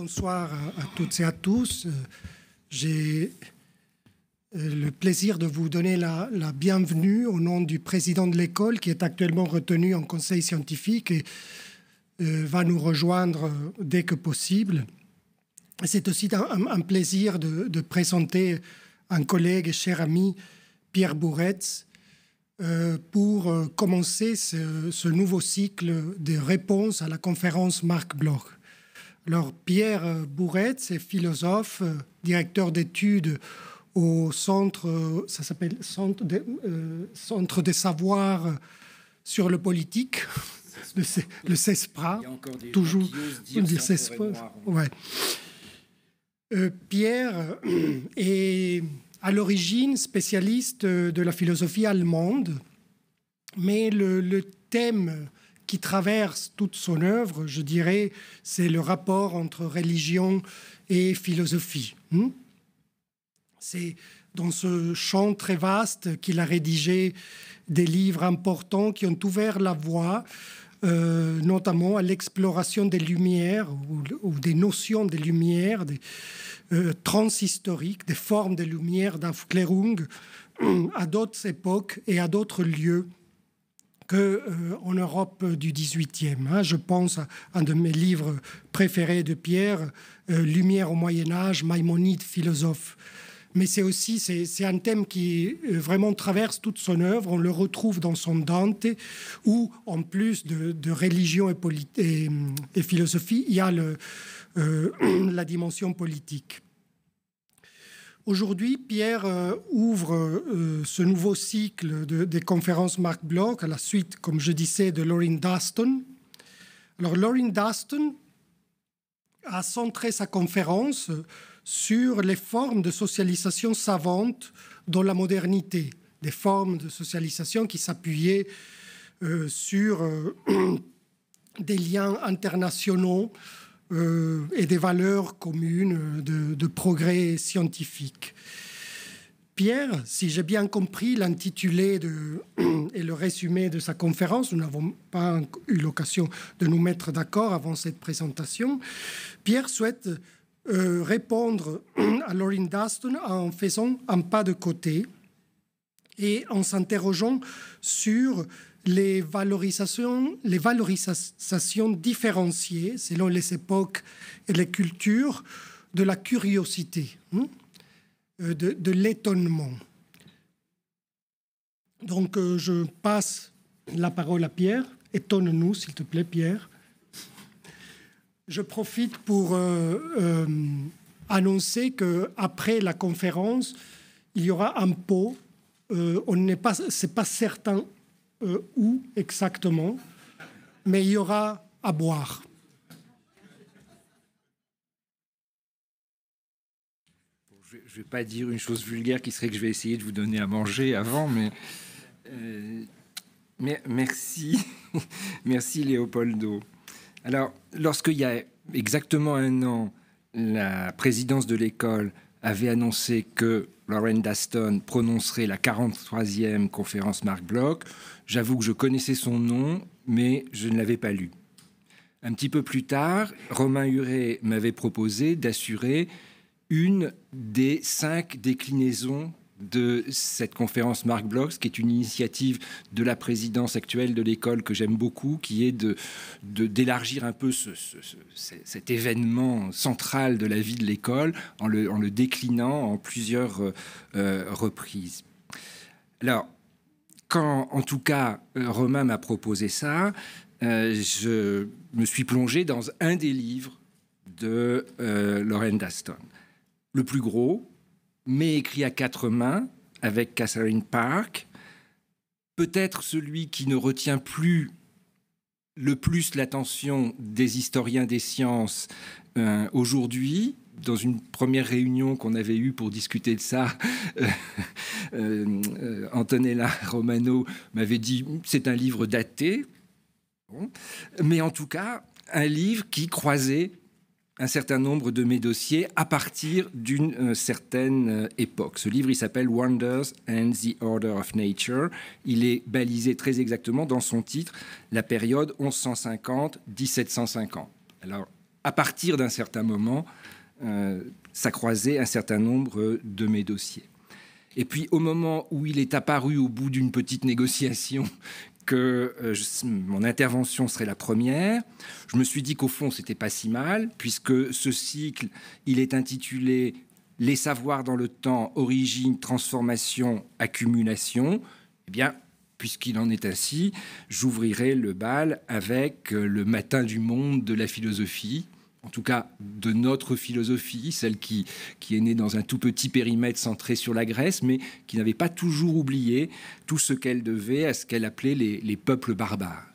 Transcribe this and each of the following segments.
Bonsoir à toutes et à tous. J'ai le plaisir de vous donner la bienvenue au nom du président de l'école qui est actuellement retenu en conseil scientifique et va nous rejoindre dès que possible. C'est aussi un plaisir de présenter un collègue et cher ami, Pierre Bouretz, pour commencer ce nouveau cycle de réponses à la conférence Marc Bloch. Alors, Pierre Bouretz est philosophe, directeur d'études au centre, ça s'appelle Centre des savoirs sur le politique, le CESPRA. Il y a encore des toujours gens qui osent dire CESPRA. Ouais. Pierre est à l'origine spécialiste de la philosophie allemande, mais le thème qui traverse toute son œuvre, je dirais, c'est le rapport entre religion et philosophie. C'est dans ce champ très vaste qu'il a rédigé des livres importants qui ont ouvert la voie, notamment à l'exploration des Lumières ou des notions des Lumières, des transhistoriques, des formes des Lumières d'Aufklärung à d'autres époques et à d'autres lieux qu'en Europe du XVIIIe. Je pense à un de mes livres préférés de Pierre, Lumière au Moyen-Âge, Maïmonide, philosophe. Mais c'est un thème qui vraiment traverse toute son œuvre. On le retrouve dans son Dante, où, en plus de religion et philosophie, il y a la dimension politique. Aujourd'hui, Pierre ouvre ce nouveau cycle des conférences Marc Bloch à la suite, comme je disais, de Lorin Duston. Alors, Lorin Duston a centré sa conférence sur les formes de socialisation savante dans la modernité, des formes de socialisation qui s'appuyaient sur des liens internationaux et des valeurs communes de progrès scientifique. Pierre, si j'ai bien compris l'intitulé et le résumé de sa conférence, nous n'avons pas eu l'occasion de nous mettre d'accord avant cette présentation, Pierre souhaite répondre à Lorin Duston en faisant un pas de côté et en s'interrogeant sur les valorisations différenciées selon les époques et les cultures de la curiosité, de l'étonnement. Donc, je passe la parole à Pierre. Étonne-nous, s'il te plaît, Pierre. Je profite pour annoncer qu'après la conférence, il y aura un pot. C'est pas certain où exactement, mais il y aura à boire. Je ne vais pas dire une chose vulgaire qui serait que je vais essayer de vous donner à manger avant, mais merci, merci Léopoldo. Alors, lorsqu'il y a exactement un an, la présidence de l'école avait annoncé que Lorin Duston prononcerait la 43e conférence Marc Bloch, j'avoue que je connaissais son nom, mais je ne l'avais pas lu. Un petit peu plus tard, Romain Huret m'avait proposé d'assurer une des 5 déclinaisons de cette conférence Marc Bloch, qui est une initiative de la présidence actuelle de l'école que j'aime beaucoup, qui est d'élargir un peu cet événement central de la vie de l'école en le déclinant en plusieurs reprises. Alors, quand, en tout cas, Romain m'a proposé ça, je me suis plongé dans un des livres de Lorin Duston. Le plus gros, mais écrit à 4 mains, avec Catherine Park. Peut-être celui qui ne retient plus le plus l'attention des historiens des sciences aujourd'hui. Dans une première réunion qu'on avait eue pour discuter de ça, Antonella Romano m'avait dit « c'est un livre daté bon. ». Mais en tout cas, un livre qui croisait un certain nombre de mes dossiers à partir d'une certaine époque. Ce livre, il s'appelle « Wonders and the Order of Nature ». Il est balisé très exactement dans son titre, la période 1150-1750. Alors, à partir d'un certain moment, ça croisait un certain nombre de mes dossiers. Et puis, au moment où il est apparu, au bout d'une petite négociation, que mon intervention serait la première, je me suis dit qu'au fond, c'était pas si mal, puisque ce cycle, il est intitulé « Les savoirs dans le temps, origine, transformation, accumulation ». Eh bien, puisqu'il en est ainsi, j'ouvrirai le bal avec le matin du monde de la philosophie, en tout cas de notre philosophie, celle qui est née dans un tout petit périmètre centré sur la Grèce, mais qui n'avait pas toujours oublié tout ce qu'elle devait à ce qu'elle appelait les peuples barbares.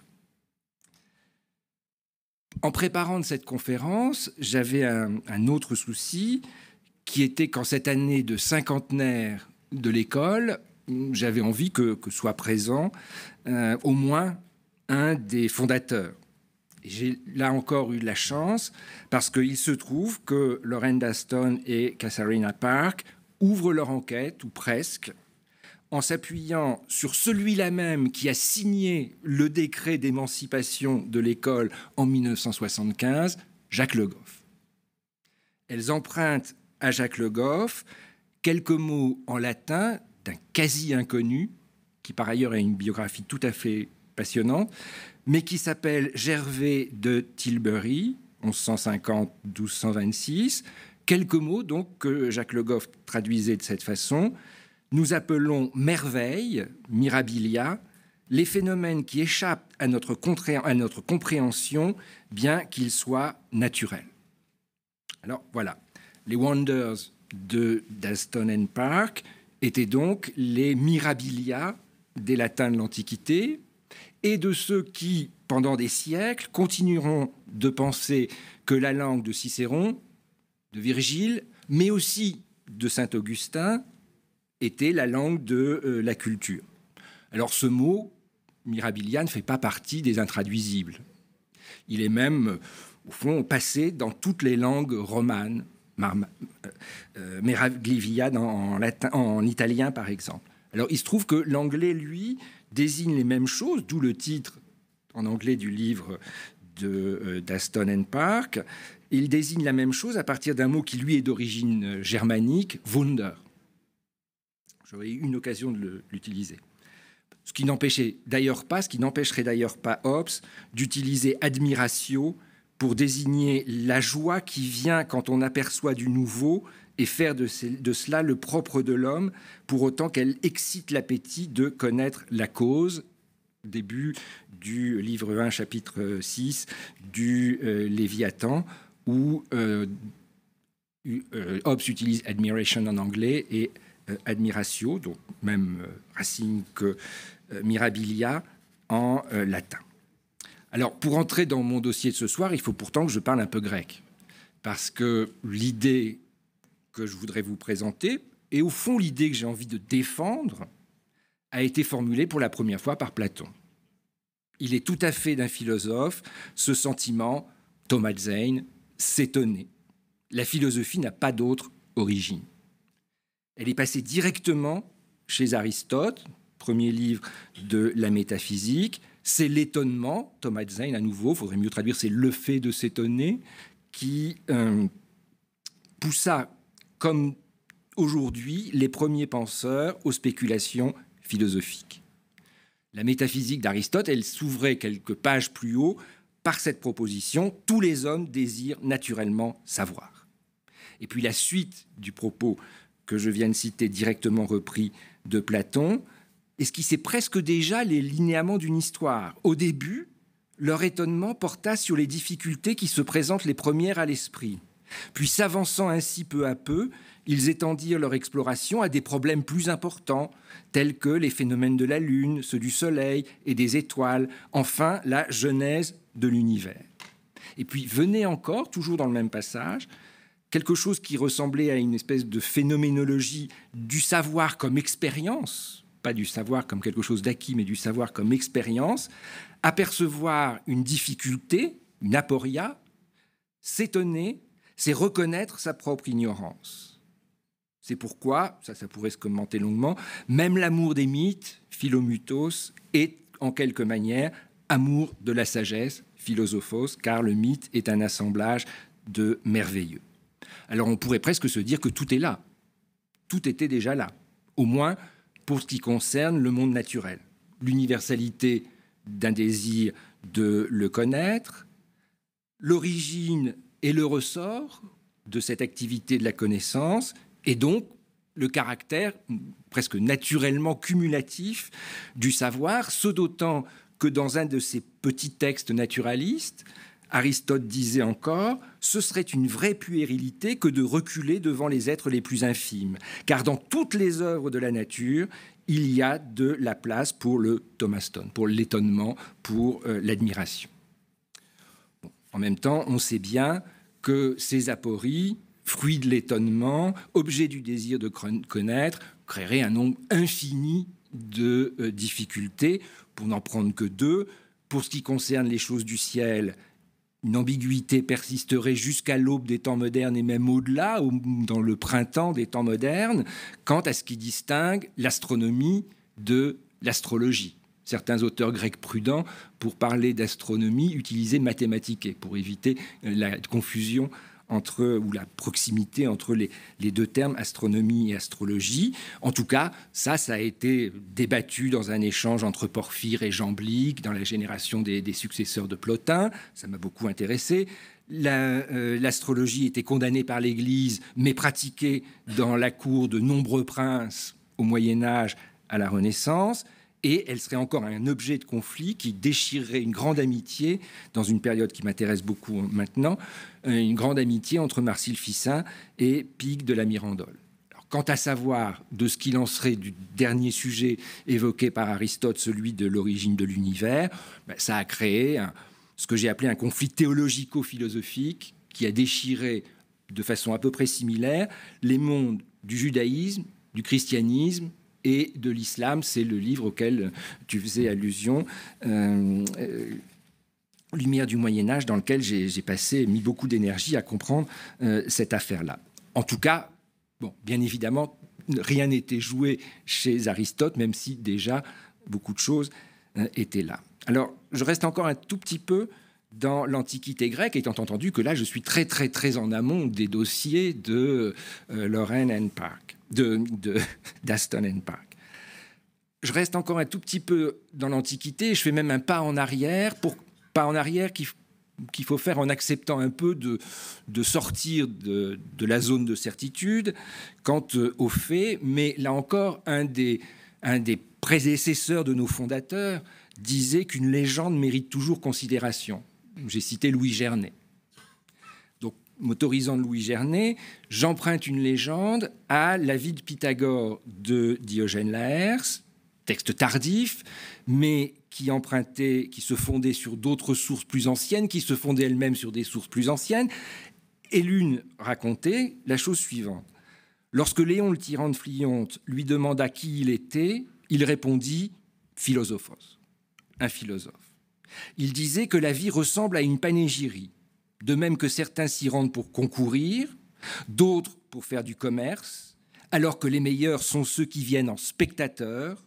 En préparant de cette conférence, j'avais un autre souci, qui était qu'en cette année de cinquantenaire de l'école, j'avais envie que soit présent au moins un des fondateurs. J'ai là encore eu de la chance parce qu'il se trouve que Lauren Daston et Katharina Park ouvrent leur enquête, ou presque, en s'appuyant sur celui-là même qui a signé le décret d'émancipation de l'école en 1975, Jacques Le Goff. Elles empruntent à Jacques Le Goff quelques mots en latin d'un quasi-inconnu, qui par ailleurs a une biographie tout à fait passionnante, mais qui s'appelle Gervais de Tilbury, 1150-1226. Quelques mots donc que Jacques Le Goff traduisait de cette façon. Nous appelons merveille, mirabilia, les phénomènes qui échappent à notre compréhension, bien qu'ils soient naturels. Alors voilà, les wonders de Daston and Park étaient donc les mirabilia des latins de l'Antiquité, et de ceux qui, pendant des siècles, continueront de penser que la langue de Cicéron, de Virgile, mais aussi de Saint-Augustin, était la langue de la culture. Alors ce mot, mirabilia, ne fait pas partie des intraduisibles. Il est même, au fond, passé dans toutes les langues romanes, meraglivia en italien, par exemple. Alors il se trouve que l'anglais, lui, désigne les mêmes choses, d'où le titre en anglais du livre de Daston and Park. Il désigne la même chose à partir d'un mot qui, lui, est d'origine germanique, Wunder. J'aurais eu une occasion de l'utiliser. Ce qui n'empêcherait d'ailleurs pas Hobbes d'utiliser admiratio pour désigner la joie qui vient quand on aperçoit du nouveau et faire de cela le propre de l'homme, pour autant qu'elle excite l'appétit de connaître la cause. Début du livre 1, chapitre 6 du Léviathan, où Hobbes utilise admiration en anglais et admiratio, donc même racine que mirabilia en latin. Alors, pour entrer dans mon dossier de ce soir, il faut pourtant que je parle un peu grec, parce que l'idée que je voudrais vous présenter, et au fond l'idée que j'ai envie de défendre, a été formulée pour la première fois par Platon. Il est tout à fait d'un philosophe, ce sentiment, Thomas Zane, s'étonner. La philosophie n'a pas d'autre origine. Elle est passée directement chez Aristote, premier livre de la métaphysique. C'est l'étonnement, Thomas Zane à nouveau, il faudrait mieux traduire, c'est le fait de s'étonner, qui poussa, comme aujourd'hui, les premiers penseurs aux spéculations philosophiques. La métaphysique d'Aristote, elle s'ouvrait quelques pages plus haut par cette proposition: tous les hommes désirent naturellement savoir. Et puis la suite du propos que je viens de citer, directement repris de Platon, esquissait presque déjà les linéaments d'une histoire. Au début, leur étonnement porta sur les difficultés qui se présentent les premières à l'esprit. Puis, s'avançant ainsi peu à peu, ils étendirent leur exploration à des problèmes plus importants, tels que les phénomènes de la Lune, ceux du Soleil et des étoiles, enfin la genèse de l'univers. Et puis venait encore, toujours dans le même passage, quelque chose qui ressemblait à une espèce de phénoménologie du savoir comme expérience, pas du savoir comme quelque chose d'acquis, mais du savoir comme expérience, apercevoir une difficulté, une aporia, s'étonner, c'est reconnaître sa propre ignorance. C'est pourquoi, ça pourrait se commenter longuement, même l'amour des mythes, Philomutos, est en quelque manière amour de la sagesse, philosophos, car le mythe est un assemblage de merveilleux. Alors on pourrait presque se dire que tout est là. Tout était déjà là, au moins pour ce qui concerne le monde naturel. L'universalité d'un désir de le connaître, l'origine et le ressort de cette activité de la connaissance, et donc le caractère presque naturellement cumulatif du savoir, ce d'autant que dans un de ses petits textes naturalistes, Aristote disait encore « Ce serait une vraie puérilité que de reculer devant les êtres les plus infimes, car dans toutes les œuvres de la nature, il y a de la place pour le thomaston, pour l'étonnement, pour l'admiration. » En même temps, on sait bien que ces apories, fruits de l'étonnement, objets du désir de connaître, créeraient un nombre infini de difficultés, pour n'en prendre que deux. Pour ce qui concerne les choses du ciel, une ambiguïté persisterait jusqu'à l'aube des temps modernes et même au-delà, dans le printemps des temps modernes, quant à ce qui distingue l'astronomie de l'astrologie. Certains auteurs grecs prudents, pour parler d'astronomie, utilisaient mathématiques pour éviter la confusion ou la proximité entre les deux termes astronomie et astrologie. En tout cas, ça a été débattu dans un échange entre Porphyre et Jamblique dans la génération des successeurs de Plotin. Ça m'a beaucoup intéressé. L'astrologie était condamnée par l'Église, mais pratiquée dans la cour de nombreux princes au Moyen-Âge à la Renaissance. Et elle serait encore un objet de conflit qui déchirerait une grande amitié, dans une période qui m'intéresse beaucoup maintenant, une grande amitié entre Marcille Ficin et Pig de la Mirandole. Alors, quant à savoir de ce qu'il en serait du dernier sujet évoqué par Aristote, celui de l'origine de l'univers, ça a créé ce que j'ai appelé un conflit théologico-philosophique qui a déchiré de façon à peu près similaire les mondes du judaïsme, du christianisme et de l'islam. C'est le livre auquel tu faisais allusion, Lumière du Moyen-Âge, dans lequel j'ai mis beaucoup d'énergie à comprendre cette affaire-là. En tout cas, bien évidemment, rien n'était joué chez Aristote, même si déjà beaucoup de choses étaient là. Alors, je reste encore un tout petit peu dans l'Antiquité grecque, étant entendu que là, je suis très, très, très en amont des dossiers de Loren and Park. d'Aston and Park. Je reste encore un tout petit peu dans l'Antiquité, je fais même un pas en arrière qu'il faut faire en acceptant un peu de sortir de la zone de certitude quant aux faits, mais là encore, un des prédécesseurs de nos fondateurs disait qu'une légende mérite toujours considération. J'ai cité Louis Gernet. M'autorisant de Louis Gernet, j'emprunte une légende à la vie de Pythagore de Diogène Laërce, texte tardif, mais qui se fondait sur d'autres sources plus anciennes, qui se fondait elle-même sur des sources plus anciennes. Et l'une racontait la chose suivante. Lorsque Léon le tyran de Phlyonte lui demanda qui il était, il répondit « philosophos », un philosophe. Il disait que la vie ressemble à une panégyrie, de même que certains s'y rendent pour concourir, d'autres pour faire du commerce, alors que les meilleurs sont ceux qui viennent en spectateurs.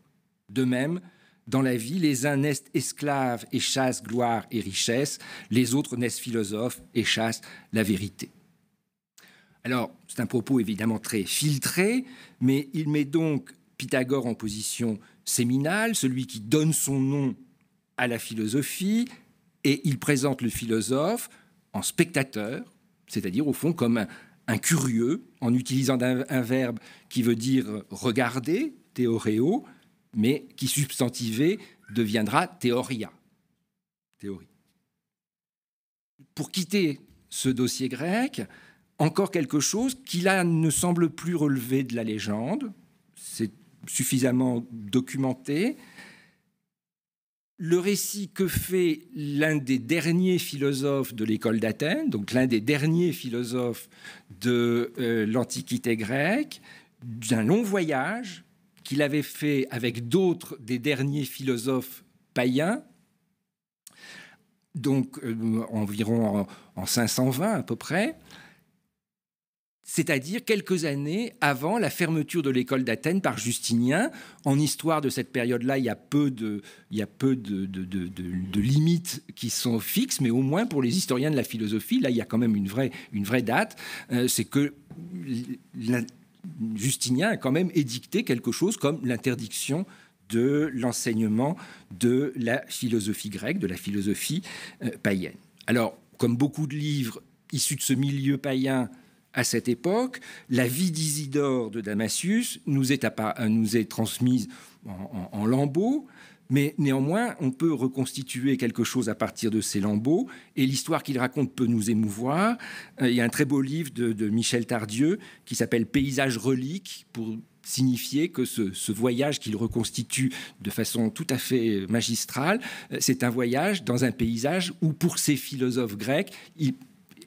De même, dans la vie, les uns naissent esclaves et chassent gloire et richesse, les autres naissent philosophes et chassent la vérité. Alors, c'est un propos évidemment très filtré, mais il met donc Pythagore en position séminale, celui qui donne son nom à la philosophie, et il présente le philosophe en spectateur, c'est-à-dire au fond comme un curieux, en utilisant un verbe qui veut dire regarder, théoréo, mais qui substantivé deviendra théoria. Théorie. Pour quitter ce dossier grec, encore quelque chose qui là ne semble plus relever de la légende, c'est suffisamment documenté. Le récit que fait l'un des derniers philosophes de l'école d'Athènes, donc l'un des derniers philosophes de l'Antiquité grecque, d'un long voyage qu'il avait fait avec d'autres des derniers philosophes païens, donc environ en 520 à peu près, c'est-à-dire quelques années avant la fermeture de l'école d'Athènes par Justinien. En histoire de cette période-là, il y a peu de limites qui sont fixes, mais au moins pour les historiens de la philosophie, là, il y a quand même une vraie date. C'est que Justinien a quand même édicté quelque chose comme l'interdiction de l'enseignement de la philosophie grecque, de la philosophie païenne. Alors, comme beaucoup de livres issus de ce milieu païen à cette époque, la vie d'Isidore de Damasius nous est transmise en lambeaux, mais néanmoins, on peut reconstituer quelque chose à partir de ces lambeaux, et l'histoire qu'il raconte peut nous émouvoir. Il y a un très beau livre de Michel Tardieu qui s'appelle « Paysages reliques » pour signifier que ce voyage qu'il reconstitue de façon tout à fait magistrale, c'est un voyage dans un paysage où, pour ces philosophes grecs,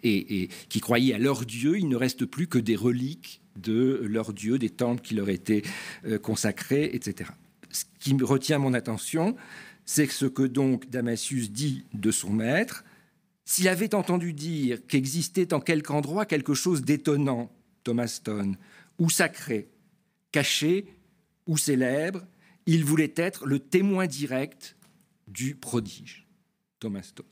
et qui croyaient à leur dieu, il ne reste plus que des reliques de leur dieu, des temples qui leur étaient consacrés, etc. Ce qui me retient mon attention, c'est ce que donc Damasius dit de son maître. S'il avait entendu dire qu'existait en quelque endroit quelque chose d'étonnant, Thomas Stone, ou sacré, caché ou célèbre, il voulait être le témoin direct du prodige, Thomas Stone.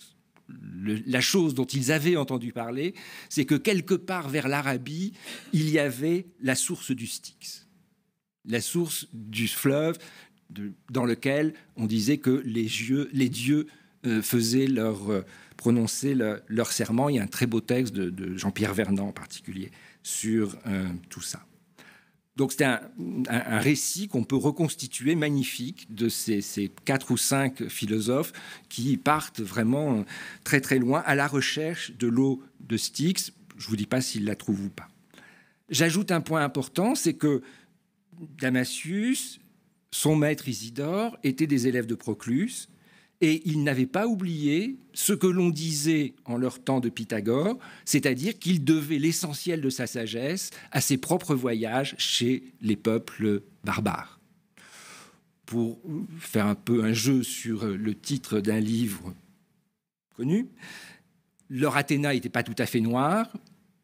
La chose dont ils avaient entendu parler, c'est que quelque part vers l'Arabie, il y avait la source du Styx, la source du fleuve dans lequel on disait que les dieux faisaient prononcer leur serment. Il y a un très beau texte de Jean-Pierre Vernant en particulier sur tout ça. Donc c'est un récit qu'on peut reconstituer magnifique de ces 4 ou 5 philosophes qui partent vraiment très très loin à la recherche de l'eau de Styx. Je ne vous dis pas s'ils la trouvent ou pas. J'ajoute un point important, c'est que Damasius, son maître Isidore, étaient des élèves de Proclus, et ils n'avaient pas oublié ce que l'on disait en leur temps de Pythagore, c'est-à-dire qu'il devait l'essentiel de sa sagesse à ses propres voyages chez les peuples barbares. Pour faire un peu un jeu sur le titre d'un livre connu, leur Athéna n'était pas tout à fait noire,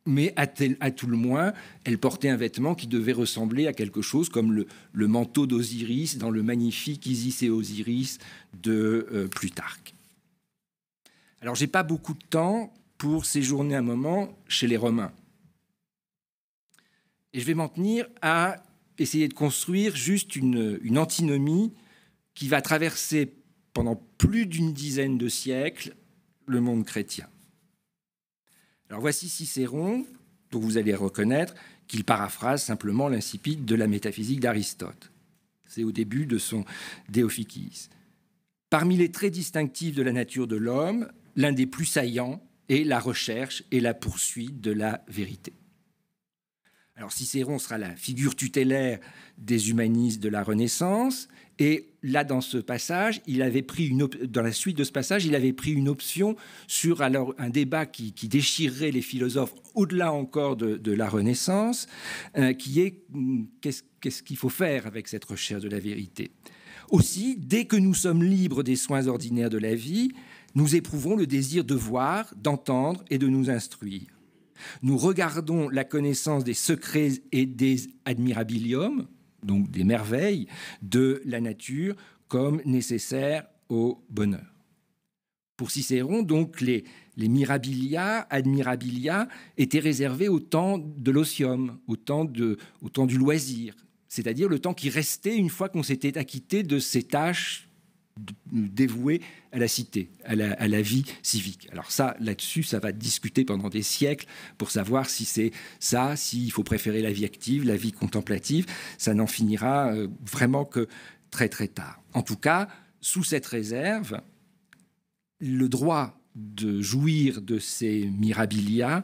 mais à tout le moins, elle portait un vêtement qui devait ressembler à quelque chose comme le manteau d'Osiris dans le magnifique Isis et Osiris de Plutarque. Alors, je n'ai pas beaucoup de temps pour séjourner un moment chez les Romains. Et je vais m'en tenir à essayer de construire juste une antinomie qui va traverser pendant plus d'une dizaine de siècles le monde chrétien. Alors voici Cicéron, dont vous allez reconnaître qu'il paraphrase simplement l'incipit de la métaphysique d'Aristote. C'est au début de son Déophikis. Parmi les traits distinctifs de la nature de l'homme, l'un des plus saillants est la recherche et la poursuite de la vérité. Alors Cicéron sera la figure tutélaire des humanistes de la Renaissance, et là, dans ce passage, dans la suite de ce passage, il avait pris une option sur alors un débat qui déchirerait les philosophes au-delà encore de la Renaissance, qui est qu'est-ce qu'il faut faire avec cette recherche de la vérité. Aussi, dès que nous sommes libres des soins ordinaires de la vie, nous éprouvons le désir de voir, d'entendre et de nous instruire. Nous regardons la connaissance des secrets et des admirabilium, donc des merveilles de la nature, comme nécessaires au bonheur. Pour Cicéron, donc, les mirabilia, admirabilia étaient réservés au temps de l'otium, au temps du loisir, c'est-à-dire le temps qui restait une fois qu'on s'était acquitté de ces tâches dévouées à la cité, à la vie civique. Alors ça, là-dessus, ça va discuter pendant des siècles pour savoir si c'est ça, s'il faut préférer la vie active, la vie contemplative. Ça n'en finira vraiment que très très tard. En tout cas, sous cette réserve, le droit de jouir de ces mirabilia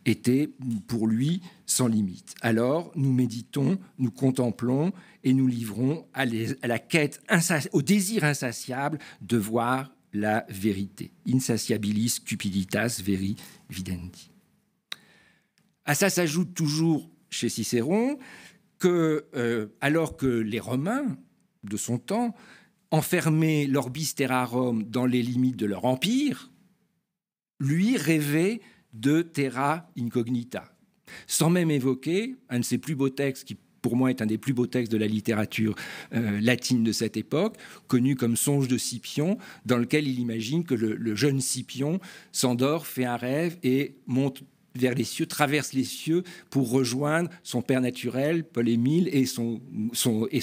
était pour lui sans limite. Alors, nous méditons, nous contemplons et nous livrons à la quête, au désir insatiable de voir la vérité. Insatiabilis cupiditas veri videndi. À ça s'ajoute toujours chez Cicéron que, alors que les Romains de son temps enfermaient l'orbis terrarum dans les limites de leur empire, lui rêvait de terra incognita, sans même évoquer un de ses plus beaux textes qui, pour moi, est un des plus beaux textes de la littérature latine de cette époque, connu comme Songe de Scipion, dans lequel il imagine que le jeune Scipion s'endort, fait un rêve et monte vers les cieux, traverse les cieux pour rejoindre son père naturel, Paul-Émile, et son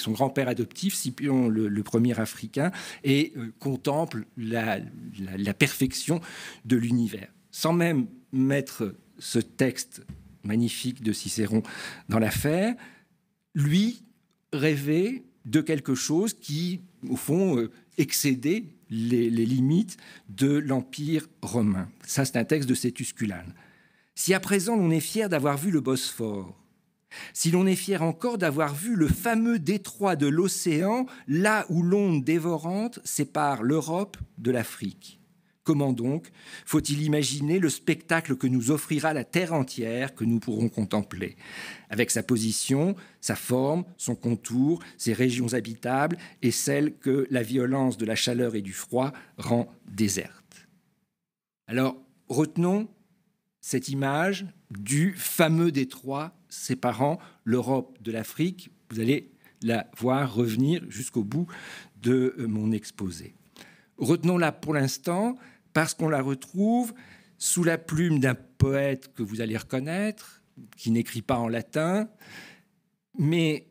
grand-père adoptif, Scipion le premier africain, et contemple la perfection de l'univers. Sans même mettre ce texte magnifique de Cicéron dans l'affaire, lui rêvait de quelque chose qui, au fond, excédait les limites de l'Empire romain. Ça, c'est un texte de Sétusculane. Si à présent l'on est fier d'avoir vu le Bosphore, si l'on est fier encore d'avoir vu le fameux détroit de l'océan, là où l'onde dévorante sépare l'Europe de l'Afrique, comment donc faut-il imaginer le spectacle que nous offrira la terre entière que nous pourrons contempler, avec sa position, sa forme, son contour, ses régions habitables et celles que la violence de la chaleur et du froid rend désertes. Alors, retenons cette image du fameux détroit séparant l'Europe de l'Afrique. Vous allez la voir revenir jusqu'au bout de mon exposé. Retenons-la pour l'instant parce qu'on la retrouve sous la plume d'un poète que vous allez reconnaître, qui n'écrit pas en latin, mais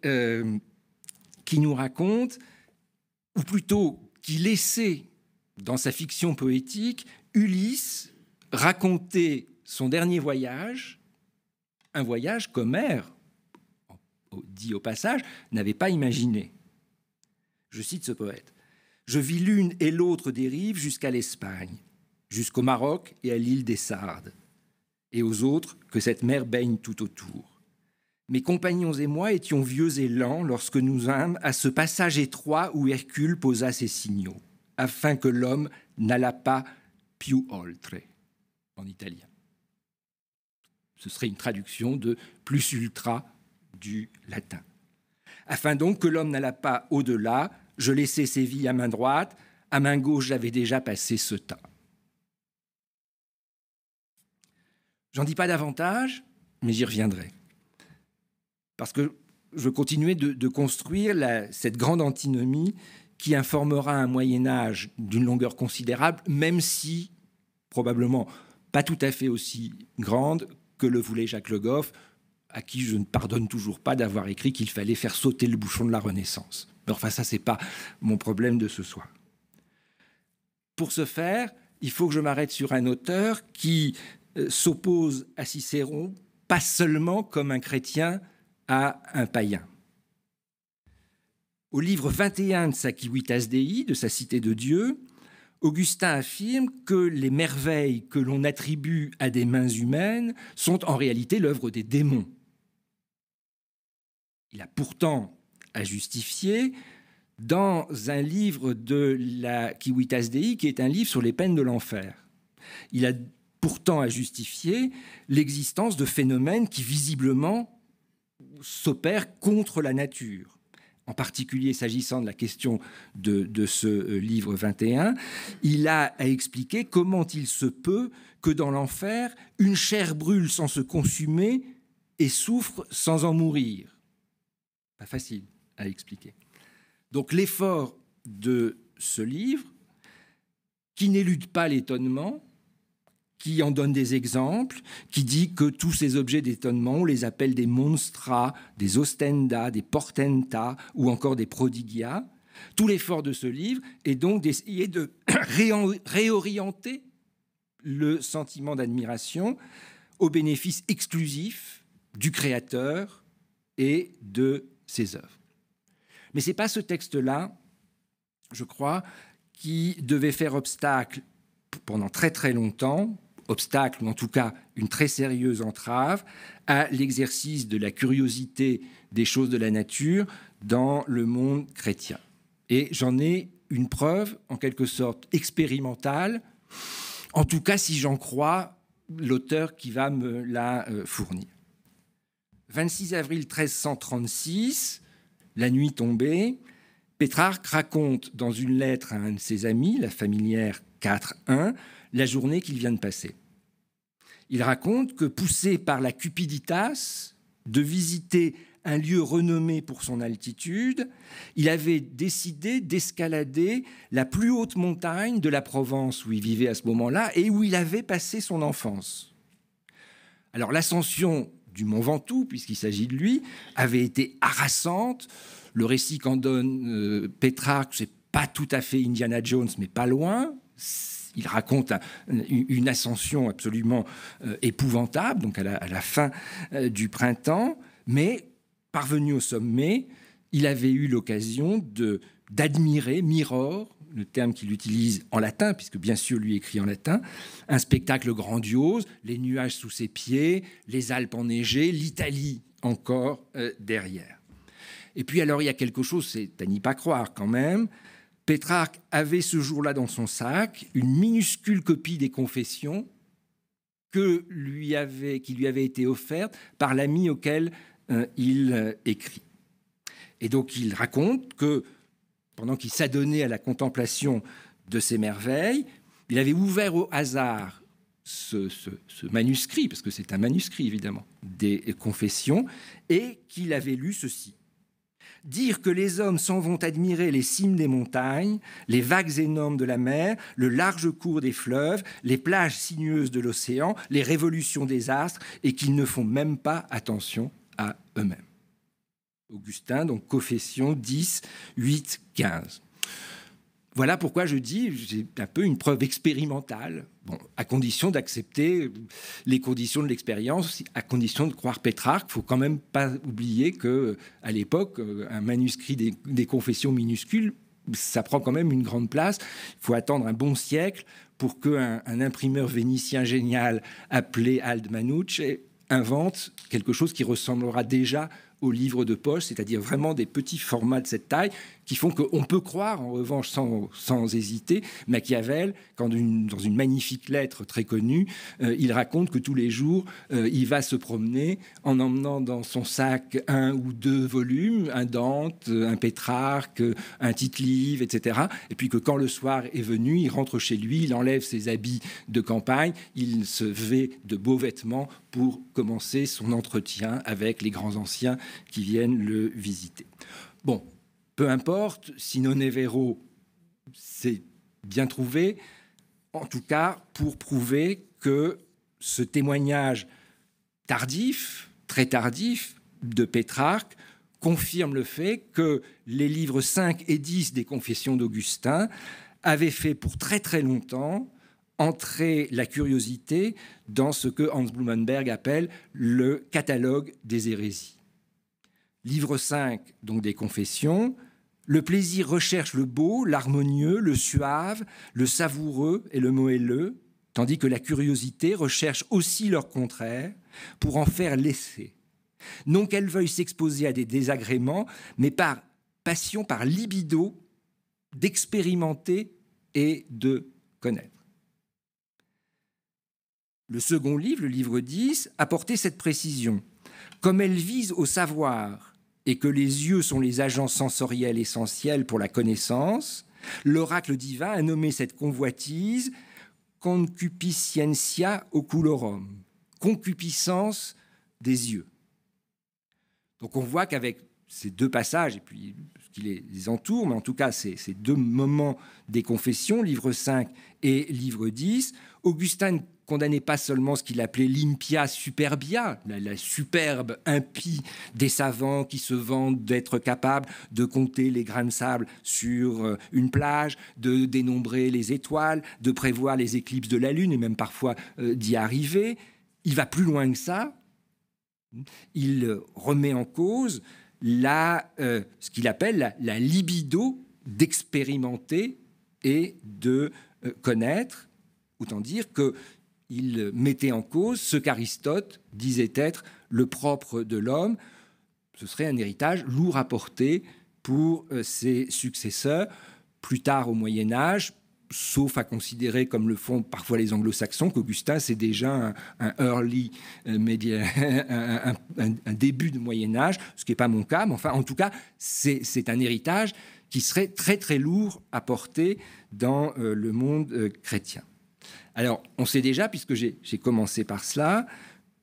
qui nous raconte, ou plutôt qui laissait dans sa fiction poétique Ulysse raconter son dernier voyage, un voyage qu'Homère, dit au passage, n'avait pas imaginé. Je cite ce poète. « Je vis l'une et l'autre des rives jusqu'à l'Espagne, jusqu'au Maroc et à l'île des Sardes, et aux autres que cette mer baigne tout autour. Mes compagnons et moi étions vieux et lents lorsque nous âmes à ce passage étroit où Hercule posa ses signaux, afin que l'homme n'allât pas più oltre, en italien. Ce serait une traduction de plus ultra du latin. Afin donc que l'homme n'allât pas au-delà, je laissai Séville à main droite, à main gauche j'avais déjà passé Ceuta. J'en dis pas davantage, mais j'y reviendrai. Parce que je veux continuer de construire cette grande antinomie qui informera un Moyen-Âge d'une longueur considérable, même si, probablement pas tout à fait aussi grande que le voulait Jacques Le Goff, à qui je ne pardonne toujours pas d'avoir écrit qu'il fallait faire sauter le bouchon de la Renaissance. Mais enfin, ça, ce n'est pas mon problème de ce soir. Pour ce faire, il faut que je m'arrête sur un auteur qui s'oppose à Cicéron, pas seulement comme un chrétien à un païen. Au livre 21 de sa Civitas Dei, de sa Cité de Dieu, Augustin affirme que les merveilles que l'on attribue à des mains humaines sont en réalité l'œuvre des démons. Il a pourtant à justifier dans un livre de la Civitas Dei, qui est un livre sur les peines de l'enfer. Il a pourtant à justifier l'existence de phénomènes qui visiblement s'opèrent contre la nature. En particulier s'agissant de la question de ce livre 21, il a à expliquer comment il se peut que dans l'enfer, une chair brûle sans se consumer et souffre sans en mourir. Pas facile à expliquer. Donc l'effort de ce livre, qui n'élude pas l'étonnement, qui en donne des exemples, qui dit que tous ces objets d'étonnement, on les appelle des monstra, des ostenda, des portenta ou encore des prodigia. Tout l'effort de ce livre est donc d'essayer de réorienter le sentiment d'admiration au bénéfice exclusif du créateur et de ses œuvres. Mais ce n'est pas ce texte-là, je crois, qui devait faire obstacle pendant très très longtemps, obstacle, ou en tout cas une très sérieuse entrave, à l'exercice de la curiosité des choses de la nature dans le monde chrétien. Et j'en ai une preuve, en quelque sorte, expérimentale, en tout cas si j'en crois l'auteur qui va me la fournir. 26 avril 1336, la nuit tombée, Pétrarque raconte dans une lettre à un de ses amis, la familière 4.1, la journée qu'il vient de passer. il raconte que, poussé par la cupiditas de visiter un lieu renommé pour son altitude, il avait décidé d'escalader la plus haute montagne de la Provence où il vivait à ce moment-là et où il avait passé son enfance. Alors l'ascension du mont Ventoux, puisqu'il s'agit de lui, avait été harassante. Le récit qu'en donne Pétrarque, c'est pas tout à fait Indiana Jones, mais pas loin. Il raconte une ascension absolument épouvantable, donc à la fin du printemps, mais parvenu au sommet, il avait eu l'occasion d'admirer, mirror, le terme qu'il utilise en latin, puisque bien sûr lui écrit en latin, un spectacle grandiose, les nuages sous ses pieds, les Alpes enneigées, l'Italie encore derrière. Et puis alors il y a quelque chose, c'est à n'y pas croire quand même, Pétrarque avait ce jour-là dans son sac une minuscule copie des Confessions qui lui avait été offerte par l'ami auquel il écrit. Et donc il raconte que pendant qu'il s'adonnait à la contemplation de ces merveilles, il avait ouvert au hasard ce manuscrit, parce que c'est un manuscrit évidemment, des Confessions, et qu'il avait lu ceci. Dire que les hommes s'en vont admirer les cimes des montagnes, les vagues énormes de la mer, le large cours des fleuves, les plages sinueuses de l'océan, les révolutions des astres, et qu'ils ne font même pas attention à eux-mêmes. Augustin, donc Confessions 10, 8, 15. Voilà pourquoi je dis, j'ai un peu une preuve expérimentale, à condition d'accepter les conditions de l'expérience, à condition de croire Pétrarque. Il ne faut quand même pas oublier qu'à l'époque, un manuscrit des Confessions minuscules, ça prend quand même une grande place. Il faut attendre un bon siècle pour qu'un imprimeur vénitien génial appelé Ald Manouche invente quelque chose qui ressemblera déjà au livre de poche, c'est-à-dire vraiment des petits formats de cette taille qui font qu'on peut croire, en revanche, sans hésiter, Machiavel, quand dans une magnifique lettre très connue, il raconte que tous les jours, il va se promener en emmenant dans son sac 1 ou 2 volumes, un Dante, un Pétrarque, un Tite-Live, etc. Et puis que quand le soir est venu, il rentre chez lui, il enlève ses habits de campagne, il se vêt de beaux vêtements pour commencer son entretien avec les grands anciens qui viennent le visiter. Bon, peu importe, si non est vero, c'est bien trouvé, en tout cas pour prouver que ce témoignage tardif, très tardif, de Pétrarque confirme le fait que les livres 5 et 10 des Confessions d'Augustin avaient fait pour très très longtemps entrer la curiosité dans ce que Hans Blumenberg appelle le catalogue des hérésies. Livre 5, donc des Confessions, le plaisir recherche le beau, l'harmonieux, le suave, le savoureux et le moelleux, tandis que la curiosité recherche aussi leur contraire pour en faire l'essai. Non qu'elle veuille s'exposer à des désagréments, mais par passion, par libido, d'expérimenter et de connaître. Le second livre, le livre 10, apportait cette précision. Comme elle vise au savoir et que les yeux sont les agents sensoriels essentiels pour la connaissance, l'oracle divin a nommé cette convoitise concupiscentia oculorum, concupiscence des yeux. Donc on voit qu'avec ces deux passages, et puis ce qui les entoure, mais en tout cas ces deux moments des Confessions, livre 5 et livre 10, Augustin ne condamnait pas seulement ce qu'il appelait l'impia superbia, la superbe impie des savants qui se vantent d'être capables de compter les grains de sable sur une plage, de dénombrer les étoiles, de prévoir les éclipses de la Lune et même parfois d'y arriver. Il va plus loin que ça. Il remet en cause ce qu'il appelle la libido d'expérimenter et de connaître. Autant dire qu'il mettait en cause ce qu'Aristote disait être le propre de l'homme. Ce serait un héritage lourd à porter pour ses successeurs. Plus tard, au Moyen-Âge, sauf à considérer, comme le font parfois les anglo-saxons, qu'Augustin, c'est déjà un early un début de Moyen-Âge, ce qui n'est pas mon cas, mais enfin, en tout cas, c'est un héritage qui serait très, très lourd à porter dans le monde chrétien. Alors, on sait déjà, puisque j'ai commencé par cela,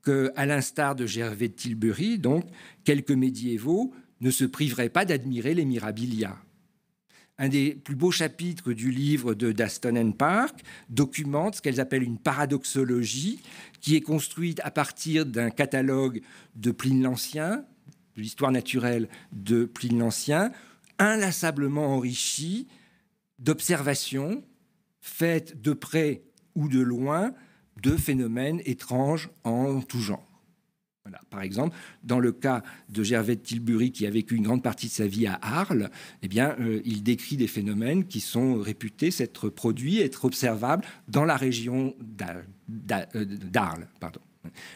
qu'à l'instar de Gervais de Tilbury, donc, quelques médiévaux ne se priveraient pas d'admirer les mirabilia. Un des plus beaux chapitres du livre de Daston & Park documente ce qu'elles appellent une paradoxologie qui est construite à partir d'un catalogue de Pline l'Ancien, de l'histoire naturelle de Pline l'Ancien, inlassablement enrichi d'observations faites de près ou de loin de phénomènes étranges en tout genre. Voilà. Par exemple, dans le cas de Gervais de Tilbury, qui a vécu une grande partie de sa vie à Arles, eh bien, il décrit des phénomènes qui sont réputés s'être produits, être observables dans la région d'Arles. Pardon.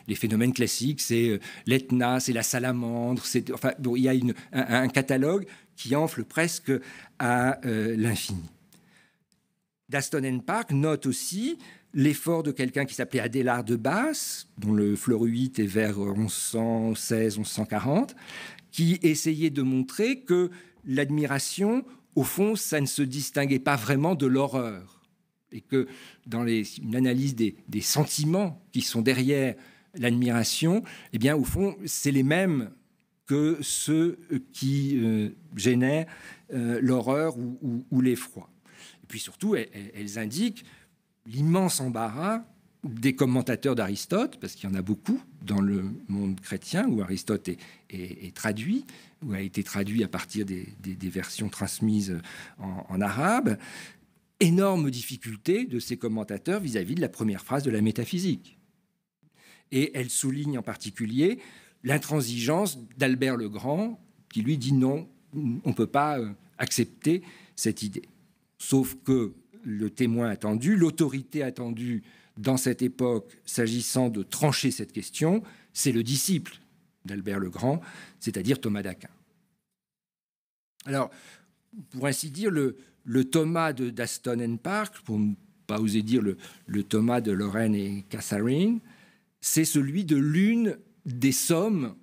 Les phénomènes classiques, c'est l'Etna, c'est la salamandre, enfin, bon, il y a un catalogue qui enfle presque à l'infini. Daston & Park note aussi l'effort de quelqu'un qui s'appelait Adélard de Basse, dont le Floruit est vers 1116-1140, qui essayait de montrer que l'admiration, au fond, ça ne se distinguait pas vraiment de l'horreur. Et que dans une analyse des sentiments qui sont derrière l'admiration, eh bien, au fond, c'est les mêmes que ceux qui génèrent l'horreur ou l'effroi. Et puis surtout, elles indiquent l'immense embarras des commentateurs d'Aristote, parce qu'il y en a beaucoup dans le monde chrétien, où Aristote est traduit, ou a été traduit à partir des versions transmises en arabe. Énorme difficulté de ces commentateurs vis-à-vis de la première phrase de la métaphysique. Et elle souligne en particulier l'intransigeance d'Albert le Grand, qui lui dit non, on ne peut pas accepter cette idée. Sauf que le témoin attendu, l'autorité attendue dans cette époque, s'agissant de trancher cette question, c'est le disciple d'Albert le Grand, c'est-à-dire Thomas d'Aquin. Alors, pour ainsi dire, le Thomas de Daston & Park, pour ne pas oser dire le Thomas de Lorraine et Catherine, c'est celui de l'une des sommes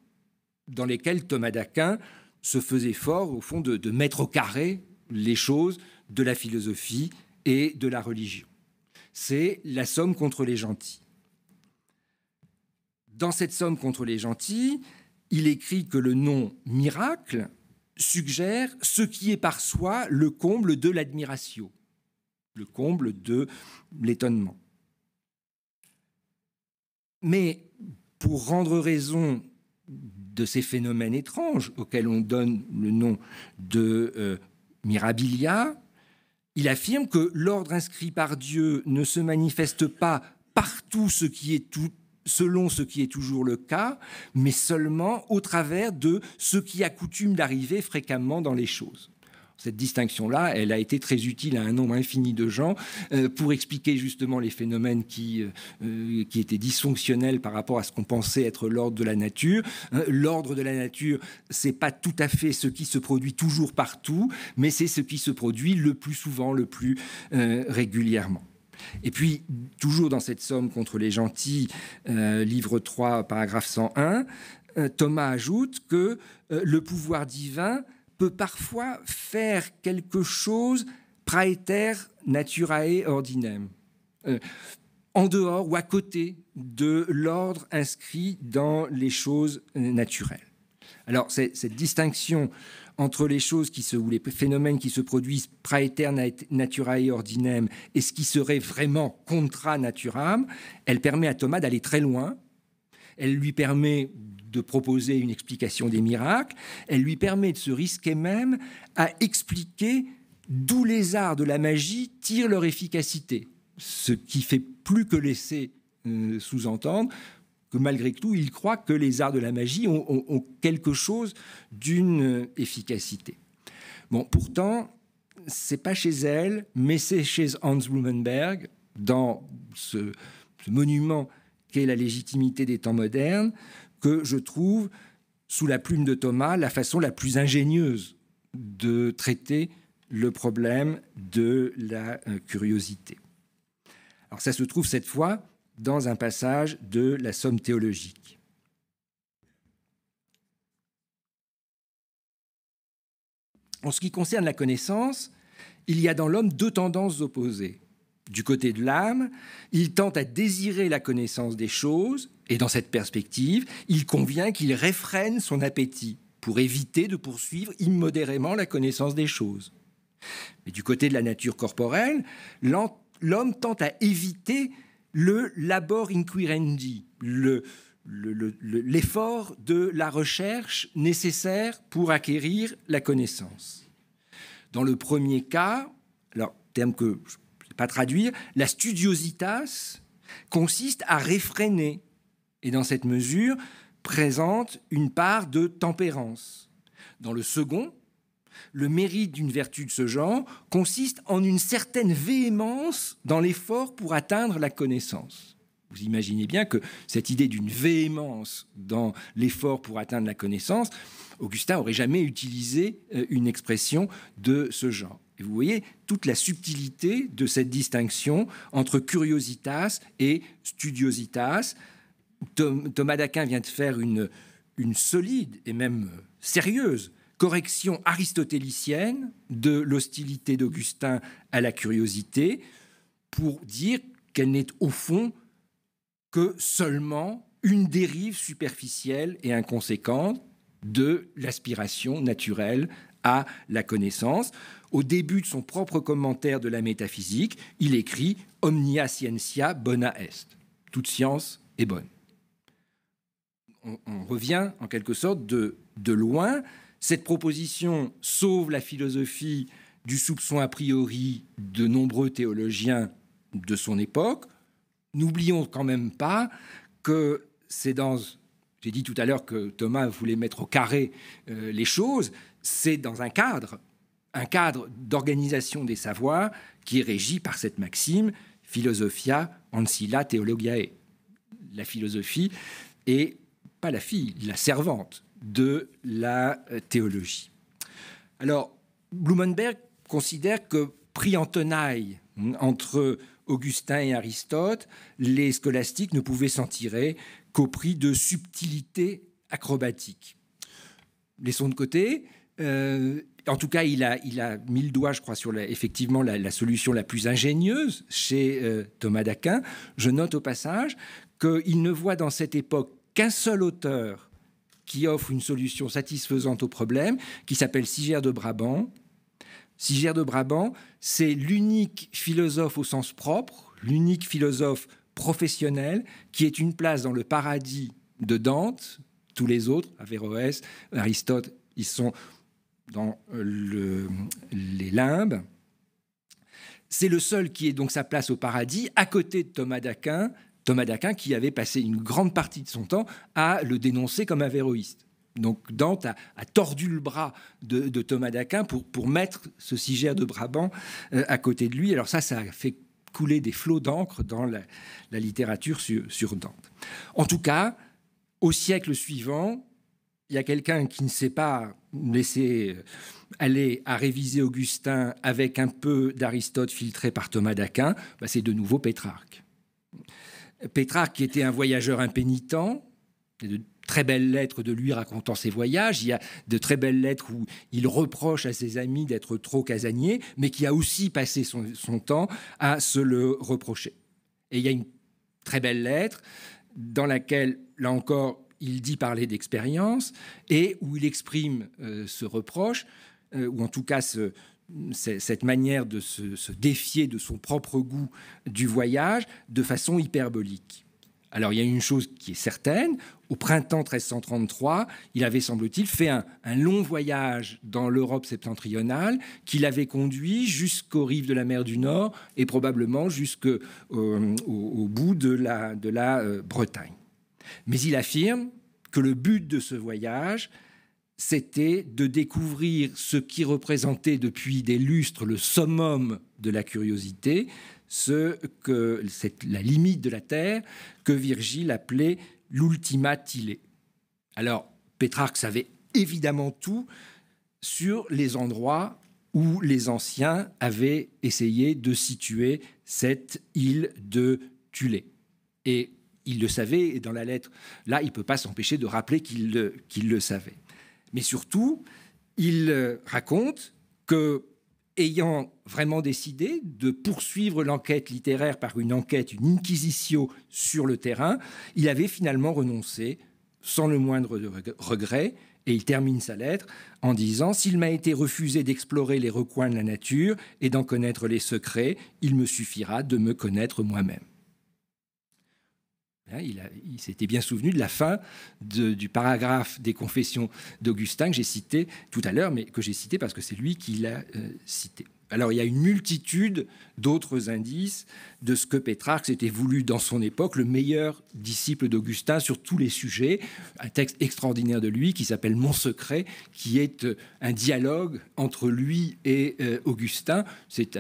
dans lesquelles Thomas d'Aquin se faisait fort, au fond, de mettre au carré les choses de la philosophie et de la religion. C'est la somme contre les gentils. Dans cette somme contre les gentils, il écrit que le nom miracle suggère ce qui est par soi le comble de l'admiration, le comble de l'étonnement. Mais pour rendre raison de ces phénomènes étranges auxquels on donne le nom de mirabilia, il affirme que l'ordre inscrit par Dieu ne se manifeste pas partout selon ce qui est toujours le cas, mais seulement au travers de ce qui a coutume d'arriver fréquemment dans les choses. Cette distinction-là, elle a été très utile à un nombre infini de gens pour expliquer justement les phénomènes qui étaient dysfonctionnels par rapport à ce qu'on pensait être l'ordre de la nature. L'ordre de la nature, c'est pas tout à fait ce qui se produit toujours partout, mais c'est ce qui se produit le plus souvent, le plus régulièrement. Et puis, toujours dans cette somme contre les gentils, livre 3, paragraphe 101, Thomas ajoute que le pouvoir divin peut parfois faire quelque chose praeter naturae ordinem, en dehors ou à côté de l'ordre inscrit dans les choses naturelles. Alors, cette distinction entre les choses ou les phénomènes qui se produisent praeter naturae ordinem et ce qui serait vraiment contra naturam, elle permet à Thomas d'aller très loin. Elle lui permet de proposer une explication des miracles. Elle lui permet de se risquer même à expliquer d'où les arts de la magie tirent leur efficacité. Ce qui fait plus que laisser sous-entendre que malgré tout, il croit que les arts de la magie ont quelque chose d'une efficacité. Bon, pourtant, c'est pas chez elle, mais c'est chez Hans Blumenberg, dans ce monument qu'est la légitimité des temps modernes, que je trouve, sous la plume de Thomas, la façon la plus ingénieuse de traiter le problème de la curiosité. Alors ça se trouve cette fois dans un passage de la Somme théologique. En ce qui concerne la connaissance, il y a dans l'homme deux tendances opposées. Du côté de l'âme, il tente à désirer la connaissance des choses, et dans cette perspective, il convient qu'il réfrène son appétit pour éviter de poursuivre immodérément la connaissance des choses. Mais du côté de la nature corporelle, l'homme tente à éviter le labor inquirendi, l'effort de la recherche nécessaire pour acquérir la connaissance. Dans le premier cas, alors, terme que je ne vais pas traduire, la studiositas consiste à réfréner et dans cette mesure présente une part de tempérance. Dans le second, le mérite d'une vertu de ce genre consiste en une certaine véhémence dans l'effort pour atteindre la connaissance. Vous imaginez bien que cette idée d'une véhémence dans l'effort pour atteindre la connaissance, Augustin n'aurait jamais utilisé une expression de ce genre. Et vous voyez toute la subtilité de cette distinction entre curiositas et studiositas. Thomas d'Aquin vient de faire une solide et même sérieuse correction aristotélicienne de l'hostilité d'Augustin à la curiosité pour dire qu'elle n'est au fond que seulement une dérive superficielle et inconséquente de l'aspiration naturelle à la connaissance. Au début de son propre commentaire de la métaphysique, il écrit « Omnia scientia bona est ». Toute science est bonne. On revient en quelque sorte de loin. Cette proposition sauve la philosophie du soupçon a priori de nombreux théologiens de son époque. N'oublions quand même pas que c'est dans... J'ai dit tout à l'heure que Thomas voulait mettre au carré les choses. C'est dans un cadre d'organisation des savoirs qui est régi par cette maxime « Philosophia ancilla theologiae ». La philosophie est pas la fille, la servante de la théologie. Alors, Blumenberg considère que pris en tenaille entre Augustin et Aristote, les scolastiques ne pouvaient s'en tirer qu'au prix de subtilités acrobatiques. Laissons de côté. En tout cas, il a mis le doigt, je crois, sur effectivement la solution la plus ingénieuse chez Thomas d'Aquin. Je note au passage qu'il ne voit dans cette époque qu'un seul auteur qui offre une solution satisfaisante au problème, qui s'appelle Siger de Brabant. Siger de Brabant, c'est l'unique philosophe au sens propre, l'unique philosophe professionnel qui ait une place dans le paradis de Dante. Tous les autres, Averroès, Aristote, ils sont dans les limbes. C'est le seul qui ait donc sa place au paradis, à côté de Thomas d'Aquin qui avait passé une grande partie de son temps à le dénoncer comme avéroïste. Donc Dante a tordu le bras de Thomas d'Aquin pour mettre ce Siger de Brabant à côté de lui. Alors ça a fait couler des flots d'encre dans la littérature sur Dante. En tout cas, au siècle suivant, il y a quelqu'un qui ne s'est pas laissé aller à réviser Augustin avec un peu d'Aristote filtré par Thomas d'Aquin, c'est de nouveau Pétrarque. Pétrarque, qui était un voyageur impénitent, il y a de très belles lettres de lui racontant ses voyages, il y a de très belles lettres où il reproche à ses amis d'être trop casaniers, mais qui a aussi passé son temps à se le reprocher. Et il y a une très belle lettre dans laquelle, là encore, il dit parler d'expérience et où il exprime ce reproche, ou en tout cas cette manière de se défier de son propre goût du voyage de façon hyperbolique. Alors, il y a une chose qui est certaine. Au printemps 1333, il avait, semble-t-il, fait un long voyage dans l'Europe septentrionale qui l'avait conduit jusqu'aux rives de la mer du Nord et probablement jusqu'au bout de la Bretagne. Mais il affirme que le but de ce voyage, c'était de découvrir ce qui représentait depuis des lustres le summum de la curiosité, la limite de la Terre que Virgile appelait l'ultima thyle. Alors, Pétrarque savait évidemment tout sur les endroits où les anciens avaient essayé de situer cette île de Thulé. Et il le savait, et dans la lettre, là, il ne peut pas s'empêcher de rappeler qu'il le savait. Mais surtout, il raconte que ayant vraiment décidé de poursuivre l'enquête littéraire par une enquête, une inquisitio sur le terrain, il avait finalement renoncé sans le moindre regret. Et il termine sa lettre en disant « S'il m'a été refusé d'explorer les recoins de la nature et d'en connaître les secrets, il me suffira de me connaître moi-même. » Il s'était bien souvenu de la fin du paragraphe des Confessions d'Augustin que j'ai cité tout à l'heure, mais que j'ai cité parce que c'est lui qui l'a cité. Alors, il y a une multitude d'autres indices de ce que Pétrarque s'était voulu dans son époque, le meilleur disciple d'Augustin sur tous les sujets. Un texte extraordinaire de lui qui s'appelle « Mon secret », qui est un dialogue entre lui et Augustin. C'est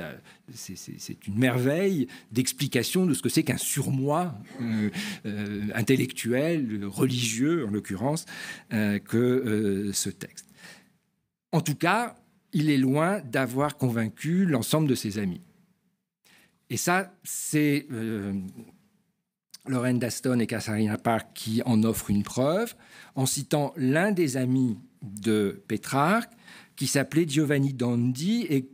une merveille d'explication de ce que c'est qu'un surmoi intellectuel, religieux en l'occurrence, que ce texte. En tout cas, il est loin d'avoir convaincu l'ensemble de ses amis. Et ça, c'est Lauren Daston et Katharina Park qui en offrent une preuve en citant l'un des amis de Pétrarque qui s'appelait Giovanni Dondi et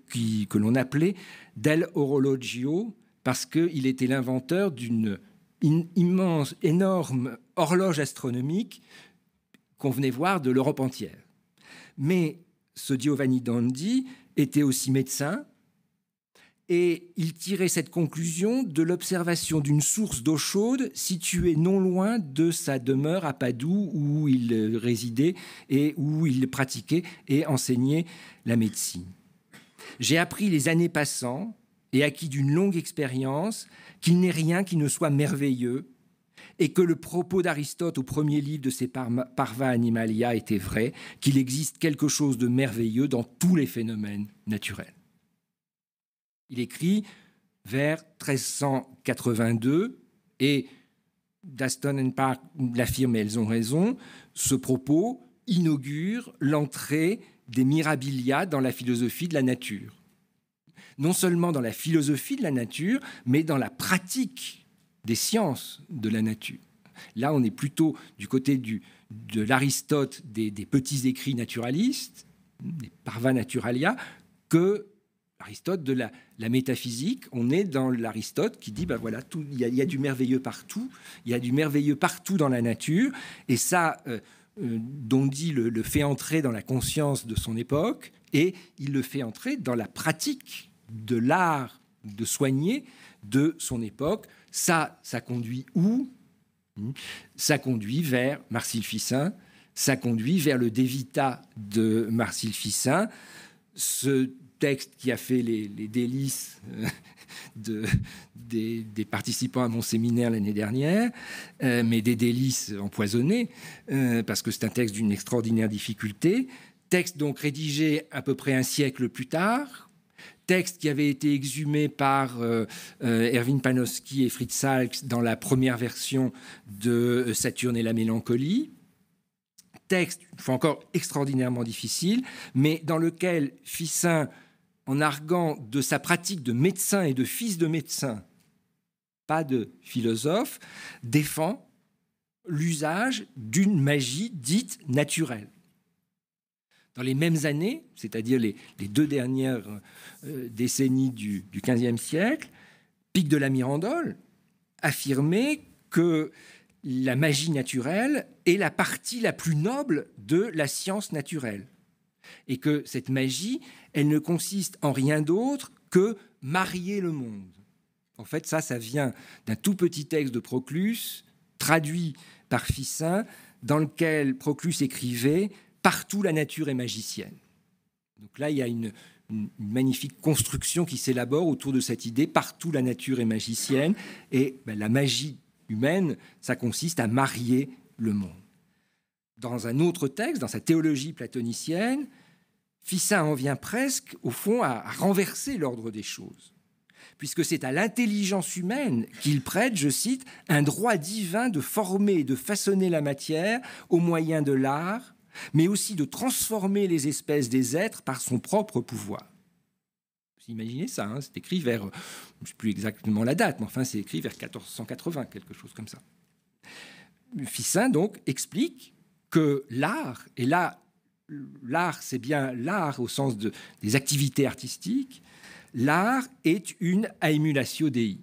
que l'on appelait Del Orologio parce qu'il était l'inventeur d'une immense, énorme horloge astronomique qu'on venait voir de l'Europe entière. Mais ce Giovanni Dondi était aussi médecin et il tirait cette conclusion de l'observation d'une source d'eau chaude située non loin de sa demeure à Padoue où il résidait et où il pratiquait et enseignait la médecine. J'ai appris les années passant et acquis d'une longue expérience qu'il n'est rien qui ne soit merveilleux et que le propos d'Aristote au premier livre de ses Parva Animalia était vrai, qu'il existe quelque chose de merveilleux dans tous les phénomènes naturels. Il écrit vers 1382, et Daston et Park l'affirment et elles ont raison, ce propos inaugure l'entrée des mirabilia dans la philosophie de la nature. Non seulement dans la philosophie de la nature, mais dans la pratique des sciences de la nature. Là, on est plutôt du côté de l'Aristote des petits écrits naturalistes, des Parva Naturalia, que l'Aristote de la métaphysique. On est dans l'Aristote qui dit, ben voilà, il y a du merveilleux partout, il y a du merveilleux partout dans la nature, et ça, Dondi le fait entrer dans la conscience de son époque, et il le fait entrer dans la pratique de l'art de soigner de son époque. Ça conduit où ? Ça conduit vers Marcille Ficin, ça conduit vers le De Vita de Marcille Ficin, ce texte qui a fait les délices des participants à mon séminaire l'année dernière, mais des délices empoisonnées, parce que c'est un texte d'une extraordinaire difficulté, texte donc rédigé à peu près un siècle plus tard, texte qui avait été exhumé par Erwin Panofsky et Fritz Salks dans la première version de Saturne et la mélancolie. Texte, une fois encore, extraordinairement difficile, mais dans lequel Ficin, en arguant de sa pratique de médecin et de fils de médecin, pas de philosophe, défend l'usage d'une magie dite naturelle. Dans les mêmes années, c'est-à-dire les deux dernières décennies du XVe siècle, Pic de la Mirandole affirmait que la magie naturelle est la partie la plus noble de la science naturelle. Et que cette magie, elle ne consiste en rien d'autre que marier le monde. En fait, ça vient d'un tout petit texte de Proclus, traduit par Ficin, dans lequel Proclus écrivait « Partout la nature est magicienne ». Donc là, il y a une magnifique construction qui s'élabore autour de cette idée « Partout la nature est magicienne ». Et la magie humaine, ça consiste à marier le monde. Dans un autre texte, dans sa théologie platonicienne, Ficin en vient presque, au fond, à renverser l'ordre des choses, puisque c'est à l'intelligence humaine qu'il prête, je cite, « un droit divin de former et de façonner la matière au moyen de l'art, mais aussi de transformer les espèces des êtres par son propre pouvoir. » Vous imaginez ça, hein, c'est écrit vers, je ne sais plus exactement la date, mais enfin c'est écrit vers 1480, quelque chose comme ça. Ficin donc explique que l'art, et là l'art, c'est bien l'art au sens des activités artistiques. L'art est une aemulatio Dei.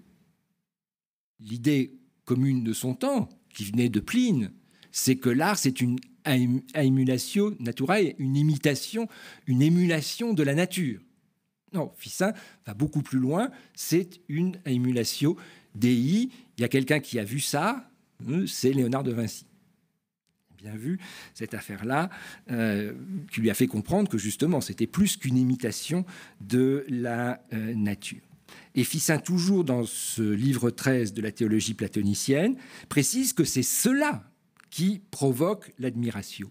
L'idée commune de son temps, qui venait de Pline, c'est que l'art, c'est une aemulatio naturae, une imitation, une émulation de la nature. Non, Ficin va beaucoup plus loin, c'est une aemulatio Dei. Il y a quelqu'un qui a vu ça, c'est Léonard de Vinci. Bien vu cette affaire-là, qui lui a fait comprendre que justement, c'était plus qu'une imitation de la nature. Et Ficin, toujours dans ce livre 13 de la théologie platonicienne, précise que c'est cela qui provoque l'admiration.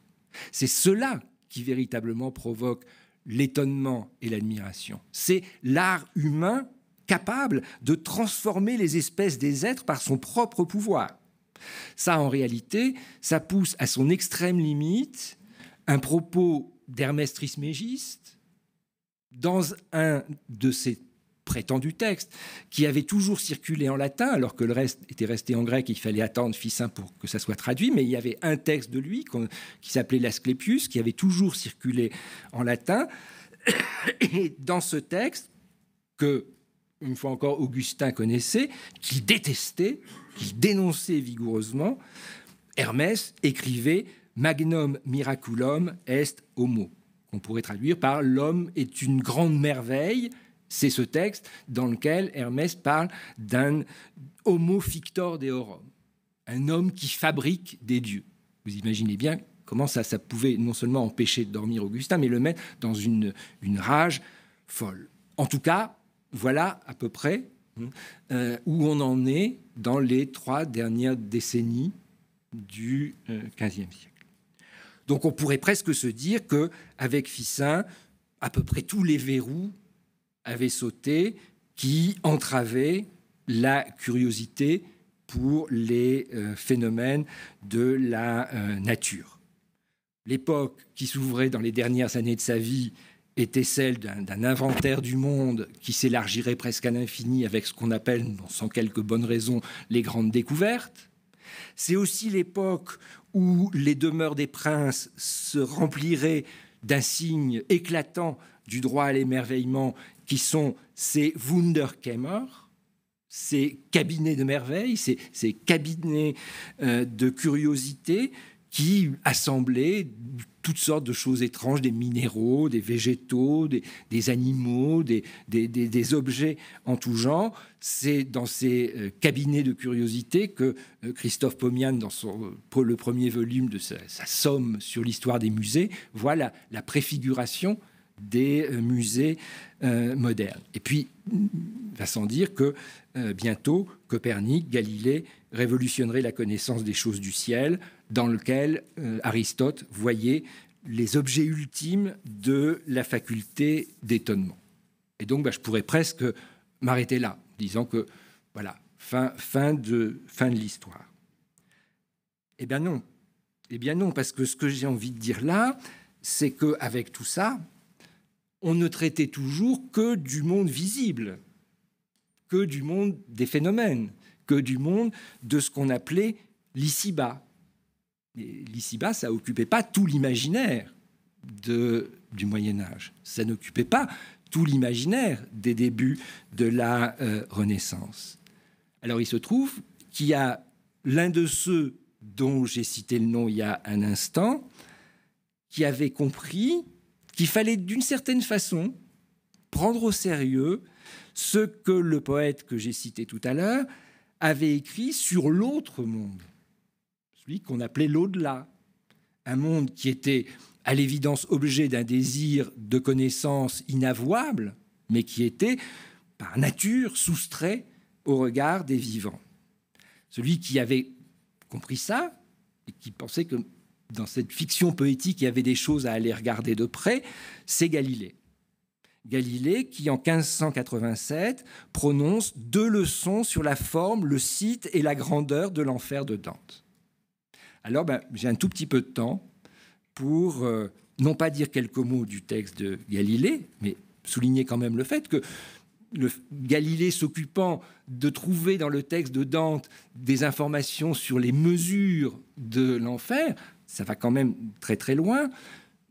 C'est cela qui véritablement provoque l'étonnement et l'admiration. C'est l'art humain capable de transformer les espèces des êtres par son propre pouvoir. Ça, en réalité, ça pousse à son extrême limite un propos d'Hermès Trismégiste dans un de ses prétendus textes qui avait toujours circulé en latin, alors que le reste était resté en grec et il fallait attendre Ficin pour que ça soit traduit, mais il y avait un texte de lui qui s'appelait l'Asclépius, qui avait toujours circulé en latin. Et dans ce texte, que, une fois encore, Augustin connaissait, qu'il détestait, qu'il dénonçait vigoureusement, Hermès écrivait « Magnum miraculum est homo », qu'on pourrait traduire par « l'homme est une grande merveille ». C'est ce texte dans lequel Hermès parle d'un homo fictor deorum, un homme qui fabrique des dieux. Vous imaginez bien comment ça pouvait non seulement empêcher de dormir Augustin, mais le mettre dans une rage folle. En tout cas, voilà à peu près où on en est dans les 3 dernières décennies du XVe siècle. Donc on pourrait presque se dire qu'avec Ficin, à peu près tous les verrous avaient sauté qui entravaient la curiosité pour les phénomènes de la nature. L'époque qui s'ouvrait dans les dernières années de sa vie était celle d'un inventaire du monde qui s'élargirait presque à l'infini avec ce qu'on appelle, sans quelques bonnes raisons, les grandes découvertes. C'est aussi l'époque où les demeures des princes se rempliraient d'un signe éclatant du droit à l'émerveillement qui sont ces Wunderkämmer, ces cabinets de merveilles, ces cabinets de curiosité qui assemblaient toutes sortes de choses étranges, des minéraux, des végétaux, des animaux, des objets en tout genre. C'est dans ces cabinets de curiosité que Christophe Pomian, dans le premier volume de sa somme sur l'histoire des musées, voit la préfiguration des musées modernes. Et puis, va sans dire que bientôt, Copernic, Galilée révolutionneraient la connaissance des choses du ciel, dans lequel Aristote voyait les objets ultimes de la faculté d'étonnement. Et donc, je pourrais presque m'arrêter là, disant que, voilà, fin de l'histoire. Eh bien non, parce que ce que j'ai envie de dire là, c'est qu'avec tout ça, on ne traitait toujours que du monde visible, que du monde des phénomènes, que du monde de ce qu'on appelait l'ici-bas. Et l'ici-bas, ça n'occupait pas tout l'imaginaire du Moyen-Âge. Ça n'occupait pas tout l'imaginaire des débuts de la Renaissance. Alors, il se trouve qu'il y a l'un de ceux dont j'ai cité le nom il y a un instant, qui avait compris qu'il fallait d'une certaine façon prendre au sérieux ce que le poète que j'ai cité tout à l'heure avait écrit sur l'autre monde, celui qu'on appelait l'au-delà, un monde qui était à l'évidence objet d'un désir de connaissance inavouable, mais qui était par nature soustrait au regard des vivants. Celui qui avait compris ça et qui pensait que dans cette fiction poétique, il y avait des choses à aller regarder de près, c'est Galilée. Galilée qui, en 1587, prononce 2 leçons sur la forme, le site et la grandeur de l'enfer de Dante. Alors, j'ai un tout petit peu de temps pour, non pas dire quelques mots du texte de Galilée, mais souligner quand même le fait que Galilée s'occupant de trouver dans le texte de Dante des informations sur les mesures de l'enfer, ça va quand même très très loin.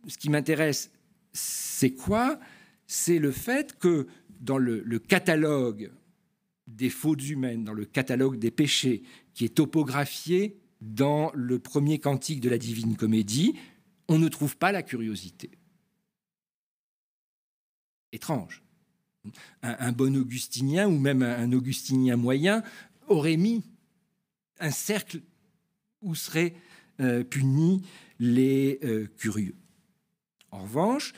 ce qui m'intéresse, c'est quoi? C'est le fait que dans le catalogue des fautes humaines, dans le catalogue des péchés, qui est topographié dans le premier cantique de la Divine Comédie, on ne trouve pas la curiosité. Étrange. Un bon augustinien, ou même un augustinien moyen, aurait mis un cercle où seraient punis les curieux. En revanche,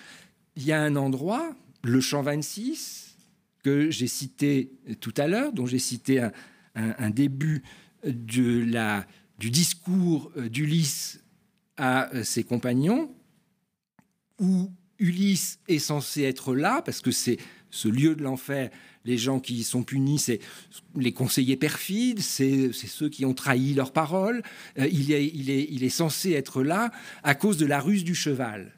il y a un endroit, le chant 26, que j'ai cité tout à l'heure, dont j'ai cité un début du discours d'Ulysse à ses compagnons, où Ulysse est censé être là, parce que c'est ce lieu de l'enfer. Les gens qui sont punis, c'est les conseillers perfides, c'est ceux qui ont trahi leurs paroles. Il est censé être là à cause de la ruse du cheval.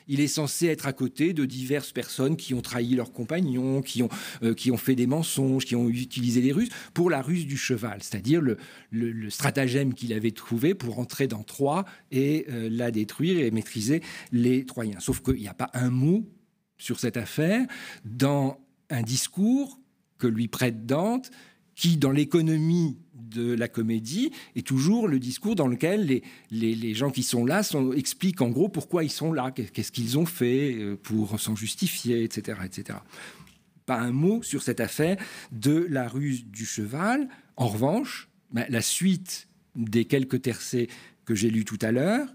Il est censé être à côté de diverses personnes qui ont trahi leurs compagnons, qui ont fait des mensonges, qui ont utilisé des ruses pour la ruse du cheval, c'est-à-dire le stratagème qu'il avait trouvé pour entrer dans Troie et la détruire et maîtriser les Troyens. Sauf qu'il n'y a pas un mot sur cette affaire dans un discours que lui prête Dante, qui, dans l'économie de la comédie, est toujours le discours dans lequel les gens qui sont là expliquent en gros pourquoi ils sont là, qu'est-ce qu'ils ont fait pour s'en justifier, etc., etc. Pas un mot sur cette affaire de la ruse du cheval. En revanche, la suite des quelques tercets que j'ai lus tout à l'heure,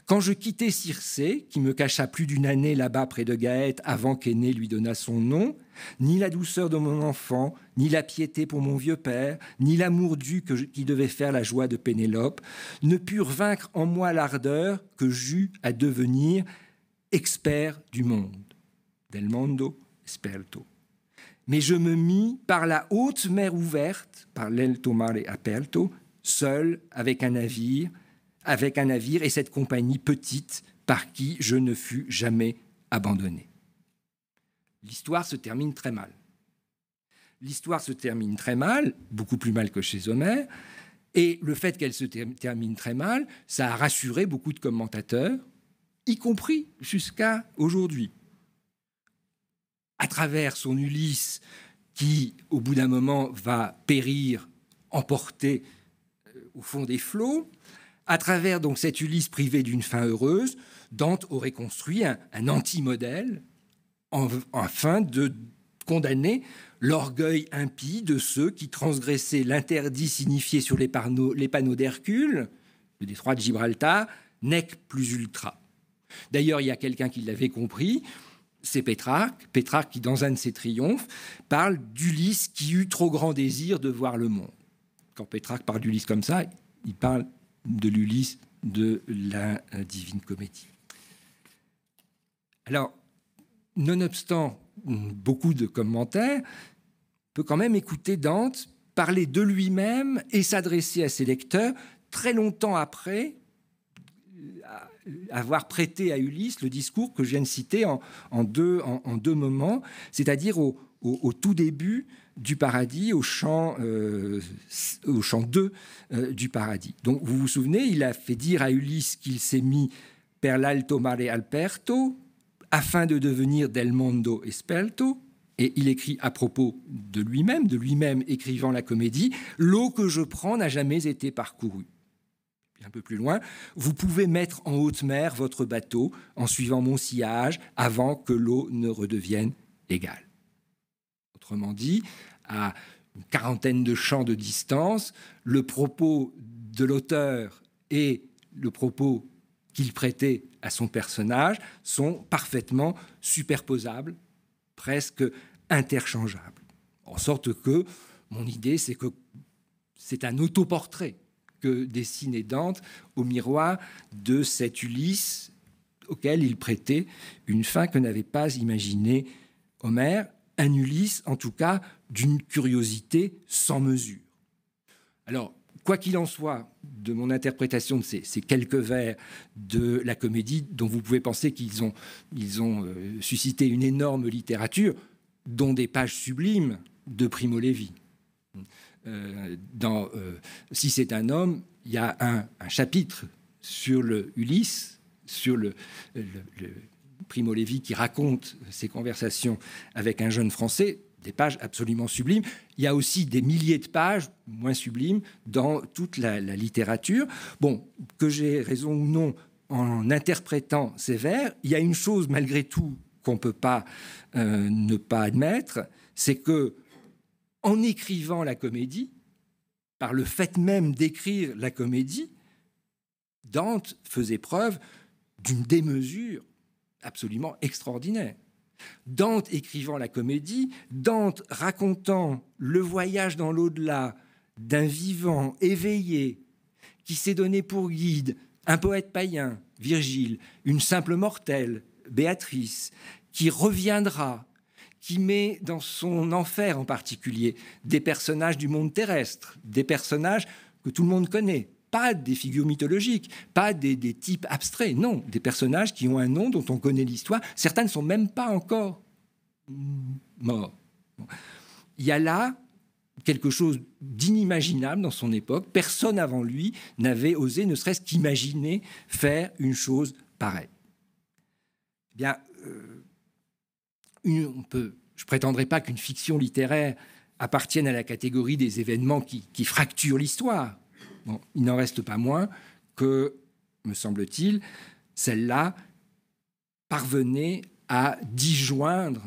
quand je quittai Circé, qui me cacha plus d'une année là-bas près de Gaète avant qu'Énée lui donnât son nom, ni la douceur de mon enfant, ni la piété pour mon vieux père, ni l'amour dû qui devait faire la joie de Pénélope, ne purent vaincre en moi l'ardeur que j'eus à devenir expert du monde. Del mondo esperto. Mais je me mis par la haute mer ouverte, par l'alto mare aperto, seul avec un navire et cette compagnie petite par qui je ne fus jamais abandonné. L'histoire se termine très mal. L'histoire se termine très mal, beaucoup plus mal que chez Homère, et le fait qu'elle se termine très mal, ça a rassuré beaucoup de commentateurs, y compris jusqu'à aujourd'hui. À travers son Ulysse, qui, au bout d'un moment, va périr, emporté au fond des flots, à travers donc cet Ulysse privé d'une fin heureuse, Dante aurait construit un anti-modèle afin de condamner l'orgueil impie de ceux qui transgressaient l'interdit signifié sur les panneaux d'Hercule, le détroit de Gibraltar, nec plus ultra. D'ailleurs, il y a quelqu'un qui l'avait compris, c'est Pétrarque qui, dans un de ses triomphes, parle d'Ulysse qui eut trop grand désir de voir le monde. Quand Pétrarque parle d'Ulysse comme ça, il parle de l'Ulysse de la Divine Comédie. Alors, nonobstant beaucoup de commentaires, on peut quand même écouter Dante parler de lui-même et s'adresser à ses lecteurs très longtemps après avoir prêté à Ulysse le discours que je viens de citer en deux moments, c'est-à-dire au tout début du Paradis, au chant 2 du Paradis. Donc, vous vous souvenez, il a fait dire à Ulysse qu'il s'est mis per l'alto mare aperto afin de devenir del mondo esperto, et il écrit à propos de lui-même écrivant la comédie, « L'eau que je prends n'a jamais été parcourue ». Un peu plus loin, « Vous pouvez mettre en haute mer votre bateau en suivant mon sillage avant que l'eau ne redevienne égale ». Autrement dit, à une quarantaine de chants de distance, le propos de l'auteur et le propos qu'il prêtait à son personnage sont parfaitement superposables, presque interchangeables. En sorte que mon idée, c'est que c'est un autoportrait que dessinait Dante au miroir de cet Ulysse auquel il prêtait une fin que n'avait pas imaginée Homère, un Ulysse, en tout cas, d'une curiosité sans mesure. Alors, quoi qu'il en soit, de mon interprétation de ces quelques vers de la comédie, dont vous pouvez penser qu'ils ont suscité une énorme littérature, dont des pages sublimes de Primo Levi. Si c'est un homme, il y a un chapitre sur le Ulysse sur le Primo Levi qui raconte ses conversations avec un jeune Français, des pages absolument sublimes. Il y a aussi des milliers de pages moins sublimes dans toute la littérature. Bon, que j'ai raison ou non en interprétant ces vers, il y a une chose malgré tout qu'on ne peut pas ne pas admettre, c'est que en écrivant la comédie, par le fait même d'écrire la comédie, Dante faisait preuve d'une démesure absolument extraordinaire. Dante écrivant la comédie, Dante racontant le voyage dans l'au-delà d'un vivant éveillé qui s'est donné pour guide un poète païen, Virgile, une simple mortelle, Béatrice, qui reviendra, qui met dans son enfer en particulier des personnages du monde terrestre, des personnages que tout le monde connaît, pas des figures mythologiques, pas des types abstraits, non, des personnages qui ont un nom, dont on connaît l'histoire. Certains ne sont même pas encore morts. Il y a là quelque chose d'inimaginable dans son époque. Personne avant lui n'avait osé, ne serait-ce qu'imaginer faire une chose pareille. Eh bien, je ne prétendrai pas qu'une fiction littéraire appartienne à la catégorie des événements qui fracturent l'histoire. Bon, il n'en reste pas moins que, me semble-t-il, celle-là parvenait à disjoindre,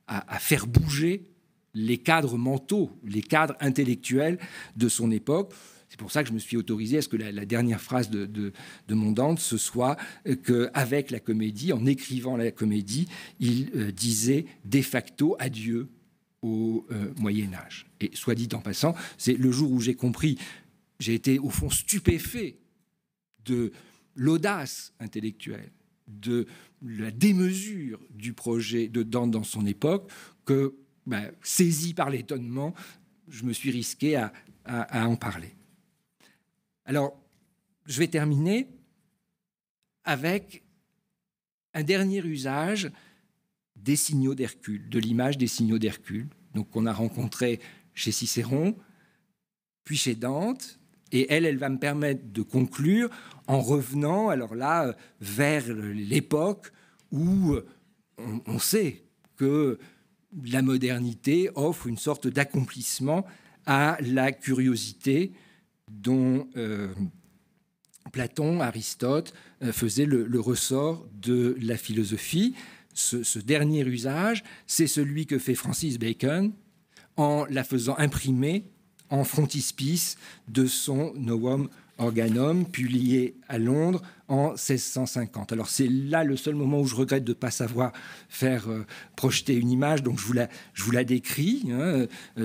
à faire bouger les cadres mentaux, les cadres intellectuels de son époque. C'est pour ça que je me suis autorisé à ce que la dernière phrase de mon Dante, ce soit qu'avec la comédie, en écrivant la comédie, il disait de facto adieu au Moyen-Âge. Et soit dit en passant, c'est le jour où j'ai compris, j'ai été au fond stupéfait de l'audace intellectuelle, de la démesure du projet de Dante dans son époque, que, saisi par l'étonnement, je me suis risqué à en parler. Alors, je vais terminer avec un dernier usage des signaux d'Hercule, de l'image des signaux d'Hercule, donc qu'on a rencontré chez Cicéron, puis chez Dante. Et elle va me permettre de conclure en revenant, alors là, vers l'époque où on sait que la modernité offre une sorte d'accomplissement à la curiosité dont Platon, Aristote faisaient le ressort de la philosophie. Ce dernier usage, c'est celui que fait Francis Bacon en la faisant imprimer en frontispice de son Novum Organum, publié à Londres en 1650. Alors c'est là le seul moment où je regrette de ne pas savoir faire projeter une image, donc je vous la décris.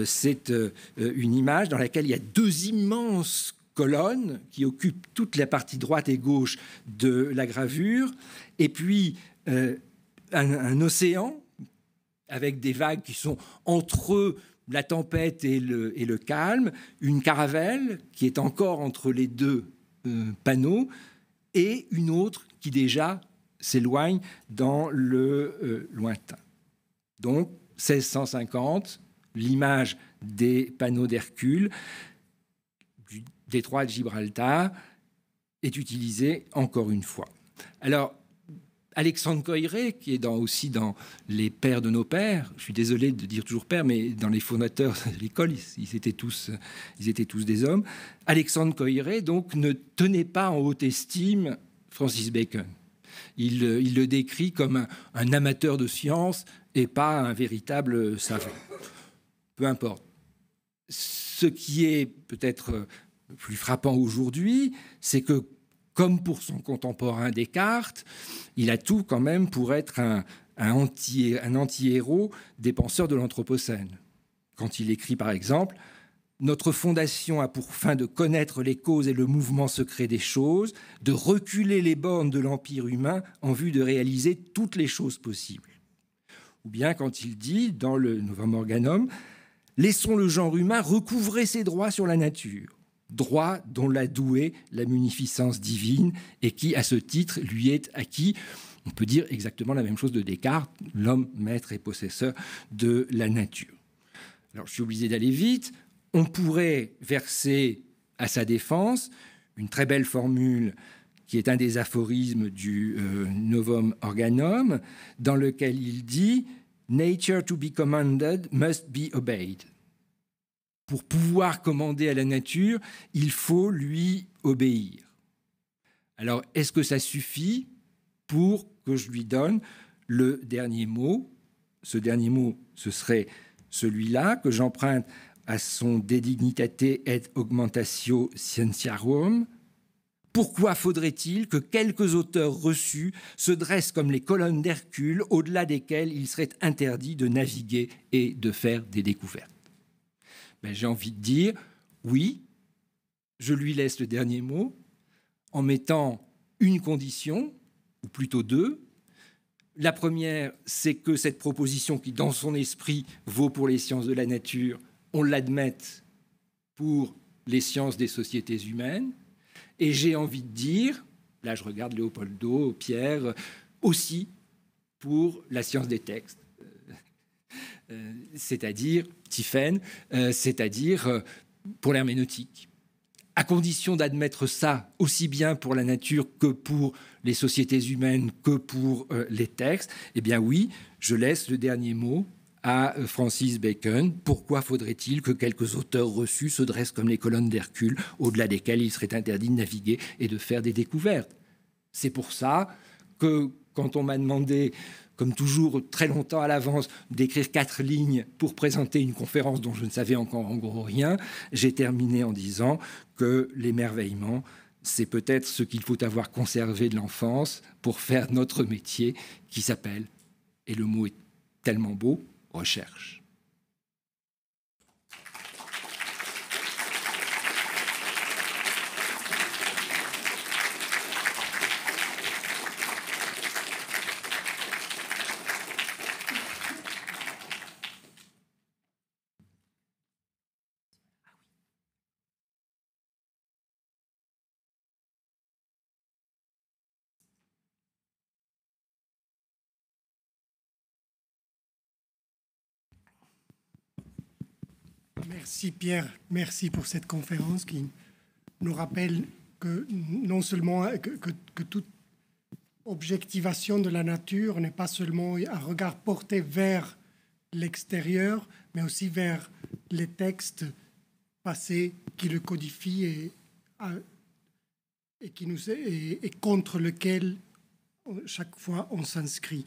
C'est une image dans laquelle il y a deux immenses colonnes qui occupent toute la partie droite et gauche de la gravure, et puis un océan avec des vagues qui sont entre eux, la tempête et le calme, une caravelle qui est encore entre les deux panneaux, et une autre qui déjà s'éloigne dans le lointain. Donc, 1650, l'image des panneaux d'Hercule, du détroit de Gibraltar, est utilisée encore une fois. Alors, Alexandre Coiré, qui est aussi dans les pères de nos pères, je suis désolé de dire toujours père, mais dans les fondateurs de l'école, ils étaient tous des hommes. Alexandre Coiré, donc, ne tenait pas en haute estime Francis Bacon. Il le décrit comme un amateur de science et pas un véritable savant. Peu importe. Ce qui est peut-être plus frappant aujourd'hui, c'est que, comme pour son contemporain Descartes, il a tout quand même pour être un anti-héros des penseurs de l'Anthropocène. Quand il écrit par exemple « Notre fondation a pour fin de connaître les causes et le mouvement secret des choses, de reculer les bornes de l'empire humain en vue de réaliser toutes les choses possibles. » Ou bien quand il dit dans le Novum Organum « Laissons le genre humain recouvrer ses droits sur la nature. » Droit dont l'a doué la munificence divine et qui, à ce titre, lui est acquis. On peut dire exactement la même chose de Descartes, l'homme maître et possesseur de la nature. Alors, je suis obligé d'aller vite. On pourrait verser à sa défense une très belle formule qui est un des aphorismes du Novum Organum, dans lequel il dit « Nature to be commanded must be obeyed ». Pour pouvoir commander à la nature, il faut lui obéir. Alors, est-ce que ça suffit pour que je lui donne le dernier mot? Ce dernier mot, ce serait celui-là, que j'emprunte à son De Dignitate et Augmentatio Scientiarum. Pourquoi faudrait-il que quelques auteurs reçus se dressent comme les colonnes d'Hercule, au-delà desquelles il serait interdit de naviguer et de faire des découvertes? J'ai envie de dire, oui, je lui laisse le dernier mot, en mettant une condition, ou plutôt deux. La première, c'est que cette proposition qui, dans son esprit, vaut pour les sciences de la nature, on l'admette pour les sciences des sociétés humaines. Et j'ai envie de dire, là je regarde Léopoldo, Pierre, aussi pour la science des textes, c'est-à-dire Tiphaine, c'est-à-dire pour l'herméneutique. À condition d'admettre ça aussi bien pour la nature que pour les sociétés humaines, que pour les textes, eh bien oui, je laisse le dernier mot à Francis Bacon. Pourquoi faudrait-il que quelques auteurs reçus se dressent comme les colonnes d'Hercule, au-delà desquelles il serait interdit de naviguer et de faire des découvertes? C'est pour ça que quand on m'a demandé, comme toujours très longtemps à l'avance, d'écrire 4 lignes pour présenter une conférence dont je ne savais encore en gros rien, j'ai terminé en disant que l'émerveillement, c'est peut-être ce qu'il faut avoir conservé de l'enfance pour faire notre métier qui s'appelle, et le mot est tellement beau, recherche. Merci Pierre, merci pour cette conférence qui nous rappelle que non seulement que toute objectivation de la nature n'est pas seulement un regard porté vers l'extérieur, mais aussi vers les textes passés qui le codifient et contre lequel chaque fois on s'inscrit.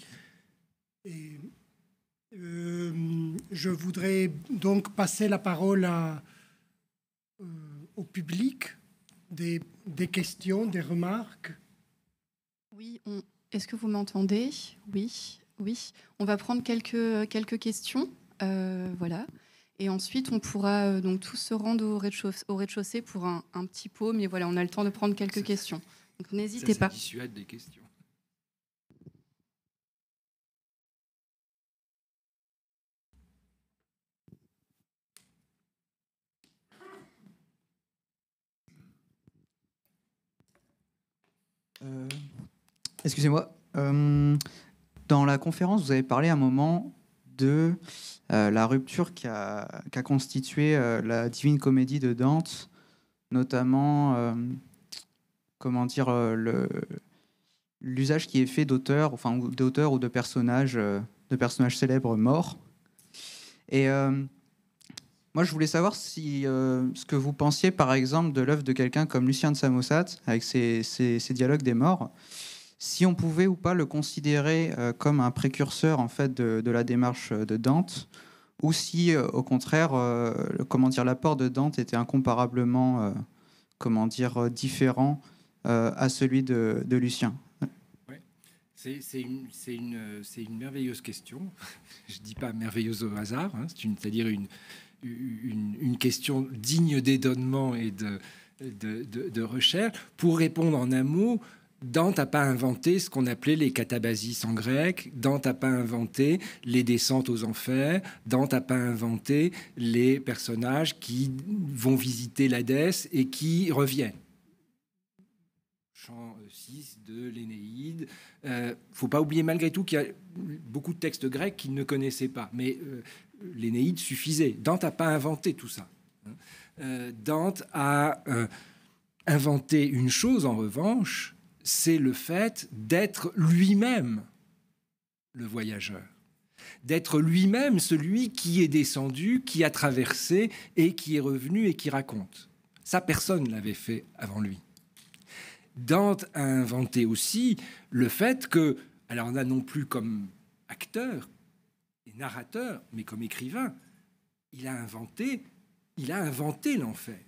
Et je voudrais donc passer la parole au public, des questions, des remarques. Oui, est-ce que vous m'entendez? Oui, oui. On va prendre quelques questions, voilà. Et ensuite, on pourra donc tous se rendre au rez-de-chaussée pour un petit pot. Mais voilà, on a le temps de prendre quelques questions. Donc n'hésitez pas. Ça dissuade des questions. Excusez-moi. Dans la conférence, vous avez parlé à un moment de la rupture qu'a constitué la Divine Comédie de Dante, notamment, l'usage qui est fait d'auteurs, enfin d'auteurs ou de personnages célèbres morts. Et moi, je voulais savoir si ce que vous pensiez, par exemple, de l'œuvre de quelqu'un comme Lucien de Samosate, avec ses dialogues des morts, si on pouvait ou pas le considérer comme un précurseur en fait de la démarche de Dante, ou si au contraire, l'apport de Dante était incomparablement, différent à celui de Lucien. Ouais. C'est une merveilleuse question. Je dis pas merveilleuse au hasard. Hein. C'est-à-dire une question digne d'étonnement et de recherche. Pour répondre en un mot, Dante n'a pas inventé ce qu'on appelait les catabasis en grec. Dante n'a pas inventé les descentes aux enfers. Dante n'a pas inventé les personnages qui vont visiter l'Hadès et qui reviennent. Chant 6 de l'Énéide. Faut pas oublier malgré tout qu'il y a beaucoup de textes grecs qu'il ne connaissait pas. Mais l'Énéide suffisait. Dante n'a pas inventé tout ça. Dante a inventé une chose, en revanche, c'est le fait d'être lui-même le voyageur, d'être lui-même celui qui est descendu, qui a traversé et qui est revenu et qui raconte. Ça, personne ne l'avait fait avant lui. Dante a inventé aussi le fait que, alors là non plus comme acteur et narrateur, mais comme écrivain, il a inventé l'enfer.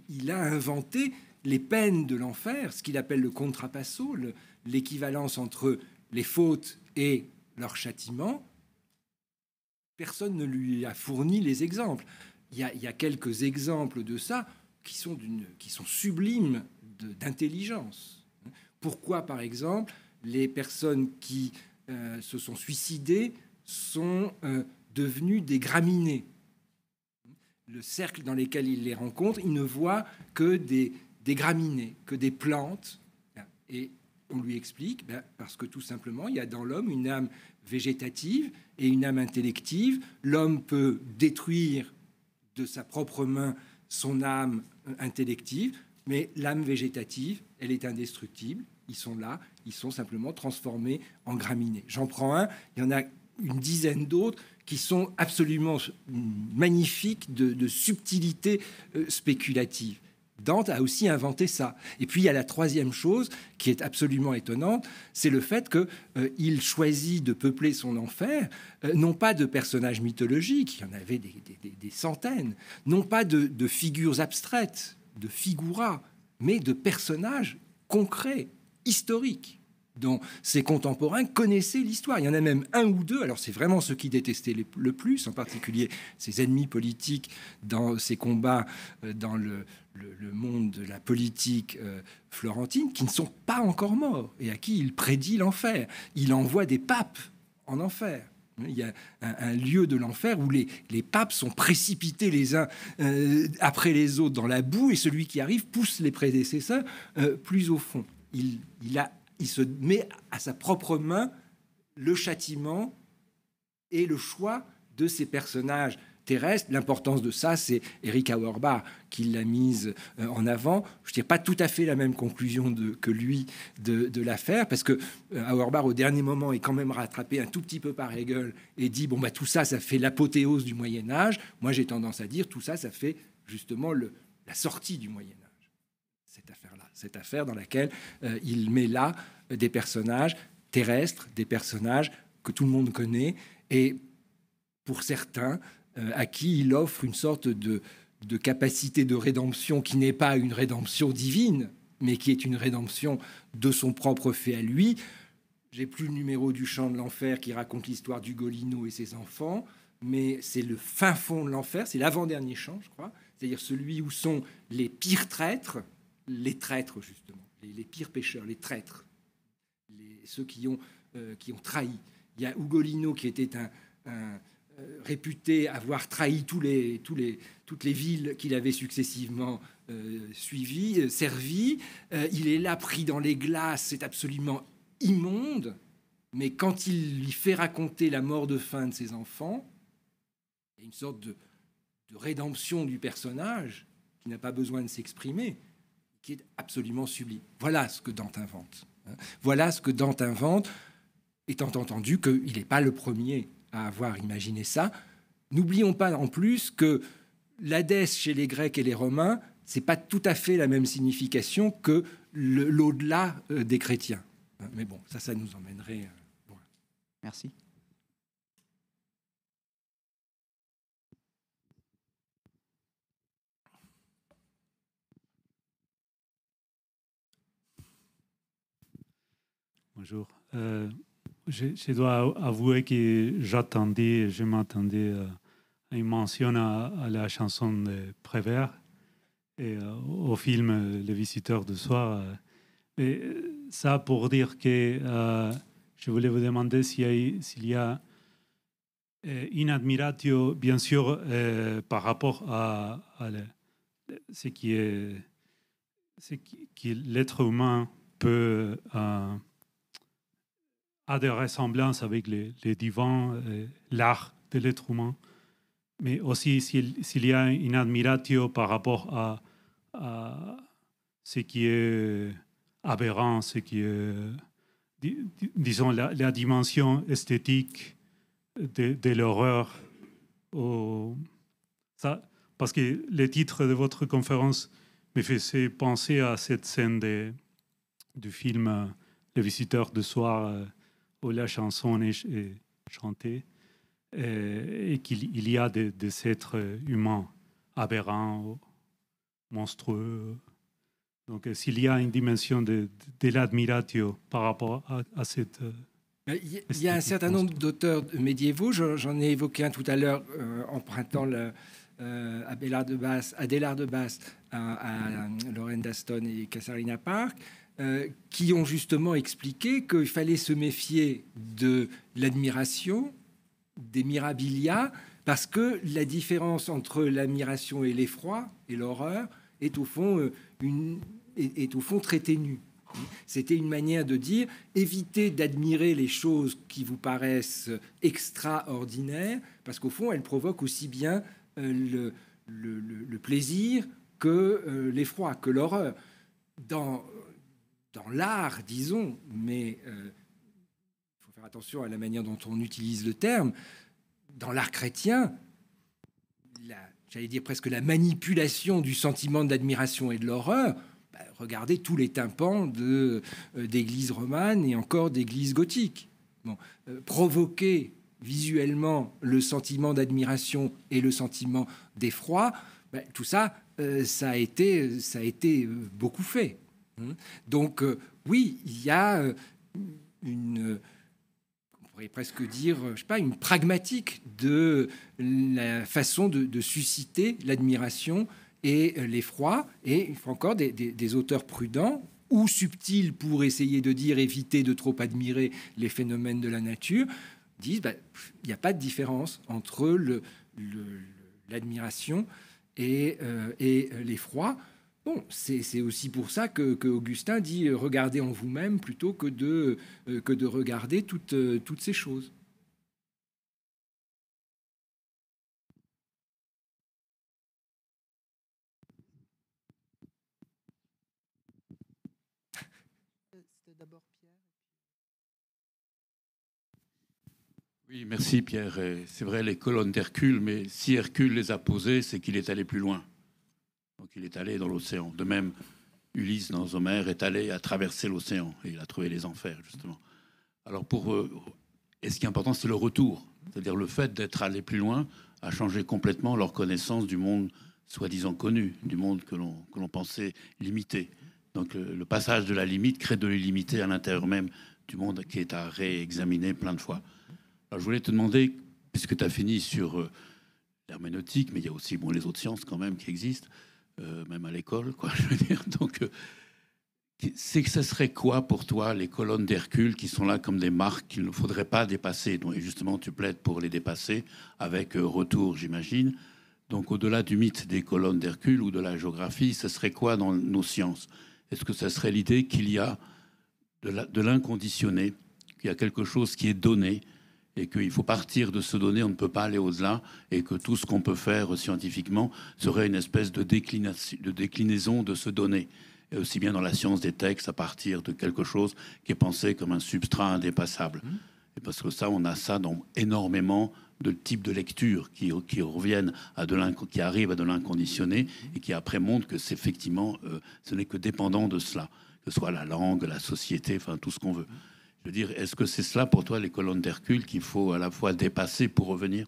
Il a inventé les peines de l'enfer, ce qu'il appelle le contrapasso, l'équivalence entre les fautes et leur châtiment. Personne ne lui a fourni les exemples. Il y a quelques exemples de ça qui sont sublimes d'intelligence. Pourquoi, par exemple, les personnes qui se sont suicidées sont devenues des graminées? Le cercle dans lequel il les rencontre, il ne voit que des graminées, que des plantes. Et on lui explique, parce que tout simplement, il y a dans l'homme une âme végétative et une âme intellective. L'homme peut détruire de sa propre main son âme intellective, mais l'âme végétative, elle est indestructible. Ils sont là, ils sont simplement transformés en graminées. J'en prends un, il y en a une dizaine d'autres qui sont absolument magnifiques de subtilité spéculative. Dante a aussi inventé ça. Et puis il y a la troisième chose qui est absolument étonnante, c'est le fait qu'il choisit de peupler son enfer, non pas de personnages mythologiques, il y en avait des centaines, non pas de figures abstraites, de figura, mais de personnages concrets, historiques, dont ses contemporains connaissaient l'histoire. Il y en a même un ou deux, alors c'est vraiment ceux qui détestaient le plus, en particulier ses ennemis politiques dans ses combats dans le monde de la politique florentine, qui ne sont pas encore morts et à qui il prédit l'enfer. Il envoie des papes en enfer. Il y a un lieu de l'enfer où les papes sont précipités les uns après les autres dans la boue, et celui qui arrive pousse les prédécesseurs plus au fond. Il se met à sa propre main le châtiment et le choix de ces personnages terrestres. L'importance de ça, c'est Erich Auerbach qui l'a mise en avant. Je ne tire pas tout à fait la même conclusion que lui de l'affaire, parce que Auerbach, au dernier moment, est quand même rattrapé un tout petit peu par Hegel et dit, bon, tout ça, ça fait l'apothéose du Moyen-Âge. Moi, j'ai tendance à dire, tout ça, ça fait justement la sortie du Moyen-Âge. Cette affaire dans laquelle il met là des personnages terrestres, des personnages que tout le monde connaît, et pour certains, à qui il offre une sorte de capacité de rédemption qui n'est pas une rédemption divine, mais qui est une rédemption de son propre fait à lui. J'ai plus le numéro du Chant de l'Enfer qui raconte l'histoire d'Ugolino et ses enfants, mais c'est le fin fond de l'enfer, c'est l'avant-dernier chant, je crois, c'est-à-dire celui où sont les pires traîtres, les traîtres, justement, les pires pécheurs, les traîtres, ceux qui ont trahi. Il y a Ugolino qui était réputé avoir trahi toutes les villes qu'il avait successivement servi. Il est là, pris dans les glaces, c'est absolument immonde, mais quand il lui fait raconter la mort de faim de ses enfants, il y a une sorte de rédemption du personnage qui n'a pas besoin de s'exprimer, qui est absolument sublime. Voilà ce que Dante invente. Voilà ce que Dante invente, étant entendu qu'il n'est pas le premier à avoir imaginé ça. N'oublions pas en plus que l'Hadès chez les Grecs et les Romains, c'est pas tout à fait la même signification que l'au-delà des chrétiens. Mais bon, ça nous emmènerait loin. Merci. Bonjour. Je dois avouer que je m'attendais à une mention à la chanson de Prévert et au film Les Visiteurs du Soir. Et ça pour dire que je voulais vous demander s'il y a une admiratio, bien sûr, par rapport à ce que l'être humain peut a des ressemblances avec les divins, l'art de l'être humain, mais aussi s'il y a une admiratio par rapport à ce qui est aberrant, ce qui est, disons, la dimension esthétique de l'horreur. Parce que le titre de votre conférence me faisait penser à cette scène du film Le Visiteur du soir, où la chanson est chantée, et qu'il y a des êtres humains aberrants, monstrueux. Donc, s'il y a une dimension de l'admiratio par rapport à cette... Il y a un certain nombre d'auteurs médiévaux. J'en ai évoqué un tout à l'heure, empruntant Adélard de Basse à Lauren Daston et Katharina Park, qui ont justement expliqué qu'il fallait se méfier de l'admiration, des mirabilia, parce que la différence entre l'admiration et l'effroi et l'horreur est au fond très ténue. C'était une manière de dire évitez d'admirer les choses qui vous paraissent extraordinaires, parce qu'au fond elles provoquent aussi bien le plaisir que l'effroi, que l'horreur. Dans l'art, disons, mais il faut faire attention à la manière dont on utilise le terme. Dans l'art chrétien, j'allais dire presque la manipulation du sentiment d'admiration et de l'horreur. Regardez tous les tympans d'églises romanes et encore d'églises gothiques. Provoquer visuellement le sentiment d'admiration et le sentiment d'effroi, tout ça, ça a été beaucoup fait. Donc oui, il y a on pourrait presque dire, je sais pas, une pragmatique de la façon de susciter l'admiration et l'effroi. Et il faut encore des auteurs prudents ou subtils pour essayer de dire éviter de trop admirer les phénomènes de la nature, disent il n'y a pas de différence entre l'admiration et l'effroi. Bon, c'est aussi pour ça que Augustin dit regardez en vous-même plutôt que de regarder toutes ces choses. Oui, merci Pierre. C'est vrai, les colonnes d'Hercule, mais si Hercule les a posées, c'est qu'il est allé plus loin. Donc il est allé dans l'océan. De même, Ulysse dans Homère est allé à traverser l'océan et il a trouvé les enfers, justement. Alors et ce qui est important, c'est le retour. C'est-à-dire le fait d'être allé plus loin a changé complètement leur connaissance du monde soi-disant connu, du monde que l'on pensait limité. Donc le passage de la limite crée de l'illimité à l'intérieur même du monde qui est à réexaminer plein de fois. Alors, je voulais te demander, puisque tu as fini sur l'herméneutique, mais il y a aussi les autres sciences quand même qui existent, même à l'école, quoi, je veux dire. Donc, c'est que ce serait quoi pour toi les colonnes d'Hercule qui sont là comme des marques qu'il ne faudrait pas dépasser, et justement tu plaides pour les dépasser avec retour, j'imagine. Donc, au-delà du mythe des colonnes d'Hercule ou de la géographie, ce serait quoi dans nos sciences? Est-ce que ce serait l'idée qu'il y a de l'inconditionné, qu'il y a quelque chose qui est donné, et qu'il faut partir de ce donné, on ne peut pas aller au-delà, et que tout ce qu'on peut faire scientifiquement serait une espèce de déclinaison de ce donné, et aussi bien dans la science des textes, à partir de quelque chose qui est pensé comme un substrat indépassable. Et parce que ça, on a ça dans énormément de types de lectures qui reviennent qui arrivent à de l'inconditionné, et qui après montrent que c'est effectivement, ce n'est que dépendant de cela, que ce soit la langue, la société, enfin tout ce qu'on veut. Je veux dire, est-ce que c'est cela pour toi, les colonnes d'Hercule, qu'il faut à la fois dépasser pour revenir?